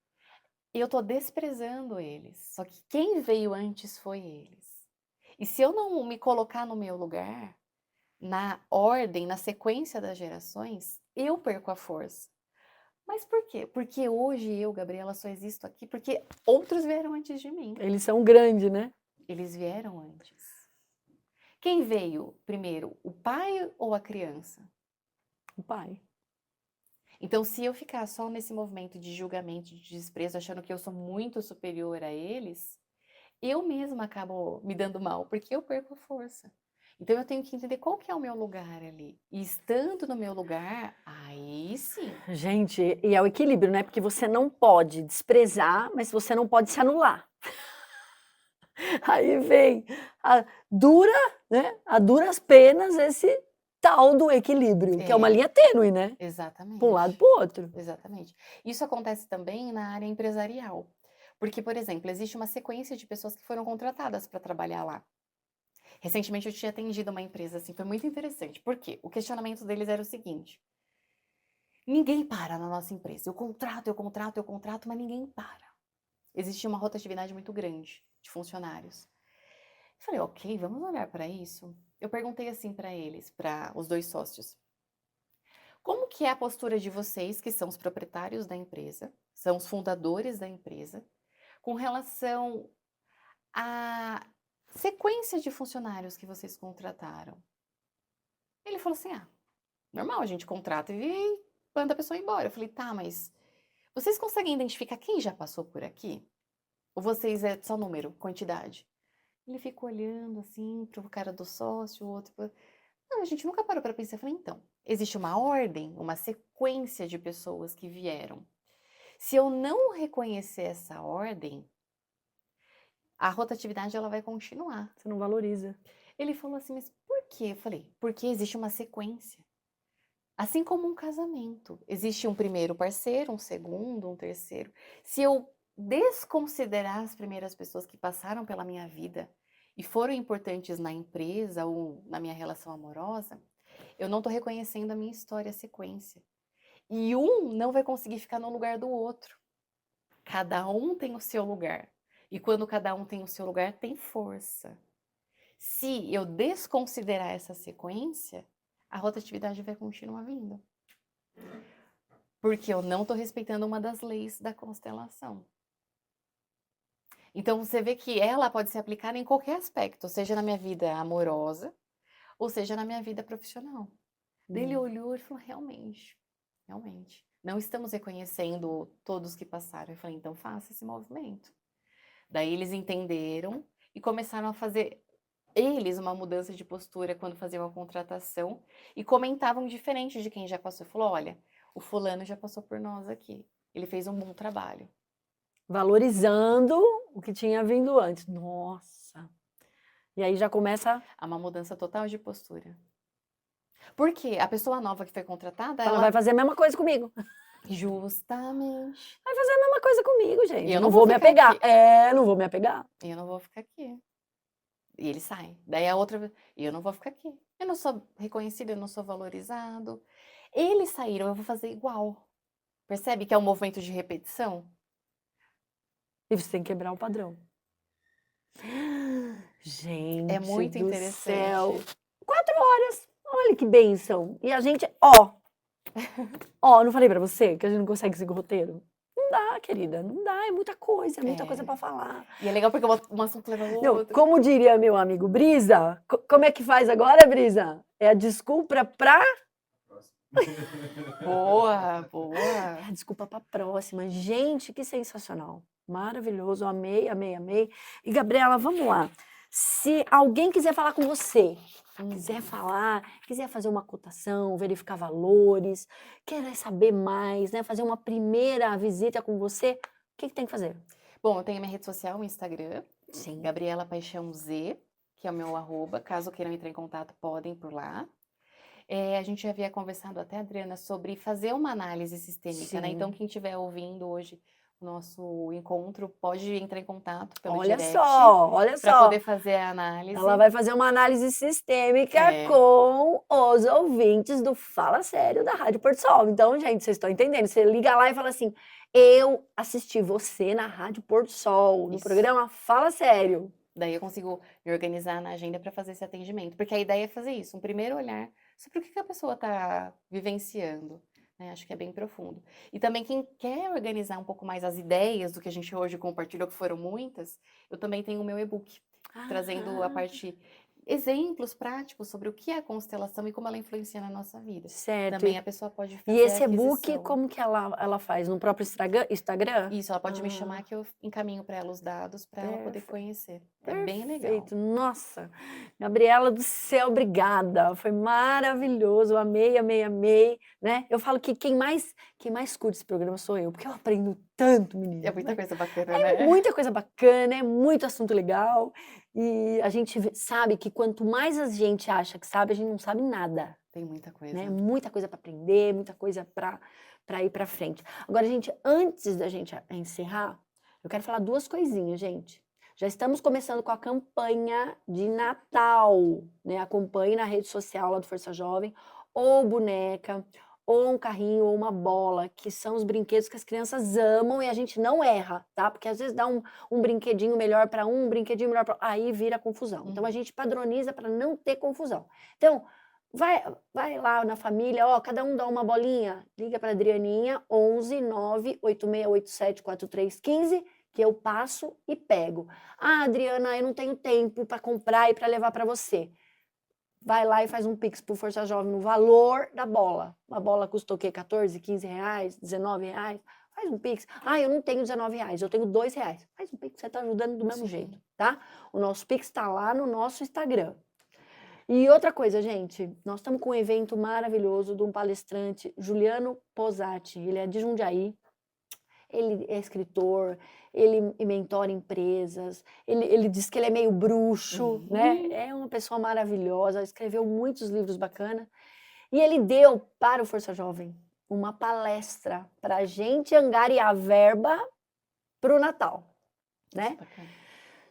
eu estou desprezando eles. Só que quem veio antes foi eles. E se eu não me colocar no meu lugar, na ordem, na sequência das gerações, eu perco a força. Mas por quê? Porque hoje eu, Gabriela, só existo aqui porque outros vieram antes de mim. Eles são grandes, né? Eles vieram antes. Quem veio primeiro, o pai ou a criança? O pai. Então, se eu ficar só nesse movimento de julgamento, de desprezo, achando que eu sou muito superior a eles, eu mesma acabo me dando mal, porque eu perco a força. Então, eu tenho que entender qual que é o meu lugar ali. E estando no meu lugar, aí sim. Gente, e é o equilíbrio, né? Porque você não pode desprezar, mas você não pode se anular. Aí vem a dura, né? A duras penas esse tal do equilíbrio, que é uma É, linha tênue, né? exatamente. Para um lado e para o outro. Exatamente. Isso acontece também na área empresarial. Porque, por exemplo, existe uma sequência de pessoas que foram contratadas para trabalhar lá. Recentemente eu tinha atendido uma empresa assim, foi muito interessante. Por quê? O questionamento deles era o seguinte: ninguém para na nossa empresa. Eu contrato, mas ninguém para. Existia uma rotatividade muito grande de funcionários. Eu falei, ok, vamos olhar para isso. Eu perguntei assim para eles, para os dois sócios. Como que é a postura de vocês, que são os proprietários da empresa, são os fundadores da empresa, com relação à sequência de funcionários que vocês contrataram? Ele falou assim: ah, normal, a gente contrata e manda a pessoa embora. Eu falei, tá, mas vocês conseguem identificar quem já passou por aqui? Ou vocês é só número, quantidade? Ele ficou olhando assim pro cara do sócio, o outro. Não, a gente nunca parou para pensar. Eu falei, então, existe uma ordem, uma sequência de pessoas que vieram. Se eu não reconhecer essa ordem, a rotatividade ela vai continuar. Você não valoriza. Ele falou assim, mas por quê? Eu falei, porque existe uma sequência. Assim como um casamento. Existe um primeiro parceiro, um segundo, um terceiro. Se eu desconsiderar as primeiras pessoas que passaram pela minha vida e foram importantes na empresa ou na minha relação amorosa, eu não estou reconhecendo a minha história, a sequência. E um não vai conseguir ficar no lugar do outro. Cada um tem o seu lugar. E quando cada um tem o seu lugar, tem força. Se eu desconsiderar essa sequência, a rotatividade vai continuar vindo. Porque eu não estou respeitando uma das leis da constelação. Então, você vê que ela pode ser aplicada em qualquer aspecto, seja na minha vida amorosa, ou seja na minha vida profissional. Ele olhou e falou, realmente, não estamos reconhecendo todos que passaram. Eu falei, então faça esse movimento. Daí eles entenderam e começaram a fazer uma mudança de postura quando faziam a contratação e comentavam diferente de quem já passou. Falou, olha, o fulano já passou por nós aqui. Ele fez um bom trabalho. Valorizando o que tinha vindo antes. Nossa. E aí já começa. Há uma mudança total de postura. Porque a pessoa nova que foi contratada, Ela ela vai fazer a mesma coisa comigo. justamente. Vai fazer a mesma coisa comigo, gente. E eu não não vou vou me ficar apegar. aqui. É, não vou me apegar. Eu não vou ficar aqui. E ele sai. Daí a outra, e eu não vou ficar aqui. Eu não sou reconhecido, eu não sou valorizado. Eles saíram, eu vou fazer igual. Percebe que é um movimento de repetição? E você tem que quebrar o padrão. Gente É muito do céu. interessante. 4 horas. Olha que bênção. E a gente, ó, não falei pra você que a gente não consegue seguir o roteiro? Não dá, querida, não dá, é muita coisa É. pra falar. E é legal porque um assunto leva ao Não, outro. como diria meu amigo Brisa, como é que faz agora, Brisa? É a desculpa pra... Boa, É boa. a desculpa pra próxima. Gente, que sensacional. Maravilhoso, amei, amei, amei. E, Gabriela, vamos lá. Se alguém quiser falar com você, quiser falar, quiser fazer uma cotação, verificar valores, querer saber mais, né? Fazer uma primeira visita com você, o que tem que fazer? Bom, eu tenho minha rede social, o Instagram, Sim. Gabriela Paixão Z, que é o meu arroba. Caso queiram entrar em contato, podem por lá. A gente já havia conversado até, Adriana, sobre fazer uma análise sistêmica, né? Sim. Então, quem estiver ouvindo hoje o nosso encontro, pode entrar em contato pelo Olha direct só. para poder fazer a análise. Ela vai fazer uma análise sistêmica É. com os ouvintes do Fala Sério da Rádio Porto Sol. Então, gente, vocês estão entendendo? Você liga lá e fala assim: eu assisti você na Rádio Porto Sol, no Isso. programa Fala Sério. Daí eu consigo me organizar na agenda para fazer esse atendimento. Porque a ideia é fazer isso, um primeiro olhar sobre o que a pessoa está vivenciando. Né? Acho que é bem profundo. E também quem quer organizar um pouco mais as ideias do que a gente hoje compartilhou, que foram muitas, eu também tenho o meu e-book, trazendo a parte exemplos práticos sobre o que é a constelação e como ela influencia na nossa vida. Certo. Também a pessoa pode fazer E esse a e-book, aquisição. como que ela faz? No próprio Instagram? Isso, ela pode me chamar que eu encaminho para ela os dados para ela poder conhecer. É bem legal. Perfeito. Nossa, Gabriela do céu, obrigada. Foi maravilhoso. Amei, amei, amei, né? Eu falo que quem mais curte esse programa sou eu, porque eu aprendo tanto, menina. É muita coisa bacana, É né? muita coisa bacana, é muito assunto legal. E a gente sabe que quanto mais a gente acha que sabe, a gente não sabe nada. Tem muita coisa. Né? Muita coisa para aprender, muita coisa para ir para frente. Agora, gente, antes da gente encerrar, eu quero falar 2 coisinhas, gente. Já estamos começando com a campanha de Natal, né? Acompanhe na rede social lá do Força Jovem, ou boneca, ou um carrinho, ou uma bola, que são os brinquedos que as crianças amam e a gente não erra, tá? Porque às vezes dá um brinquedinho melhor para um brinquedinho melhor para aí vira confusão. Então a gente padroniza para não ter confusão. Então, vai lá na família, cada um dá uma bolinha, liga para a Adrianinha, 11 98687 4315, que eu passo e pego. Ah, Adriana, eu não tenho tempo para comprar e para levar para você. Vai lá e faz um Pix pro Força Jovem no valor da bola. Uma bola custa o quê? 14, 15 reais, 19 reais? Faz um Pix. Ah, eu não tenho 19 reais, eu tenho 2 reais. Faz um Pix, você tá ajudando do mesmo jeito, tá? O nosso Pix tá lá no nosso Instagram. E outra coisa, gente, nós estamos com um evento maravilhoso de um palestrante, Juliano Posati. Ele é de Jundiaí, ele é escritor, ele mentora empresas, ele diz que ele é meio bruxo, né? É uma pessoa maravilhosa, escreveu muitos livros bacanas. E ele deu para o Força Jovem uma palestra para a gente angariar verba para o Natal, né?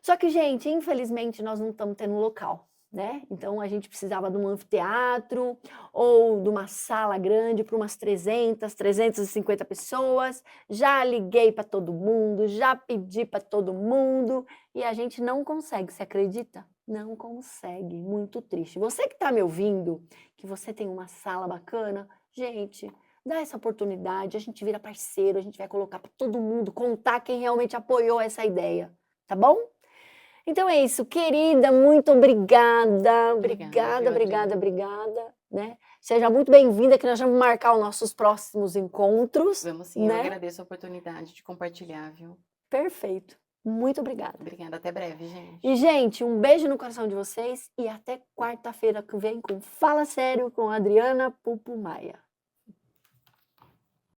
Só que, gente, infelizmente nós não estamos tendo local. Né? Então a gente precisava de um anfiteatro ou de uma sala grande para umas 300, 350 pessoas. Já liguei para todo mundo, já pedi para todo mundo e a gente não consegue, você acredita? Não consegue, muito triste. Você que está me ouvindo, que você tem uma sala bacana, gente, dá essa oportunidade, a gente vira parceiro, a gente vai colocar para todo mundo, contar quem realmente apoiou essa ideia, tá bom? Então é isso, querida, muito obrigada. Obrigada, né? Seja muito bem-vinda, que nós vamos marcar os nossos próximos encontros. Vamos sim, né? Eu agradeço a oportunidade de compartilhar, viu? Perfeito, muito obrigada. Obrigada, até breve, gente. E, gente, um beijo no coração de vocês e até quarta-feira que vem com Fala Sério com a Adriana Pupumaia.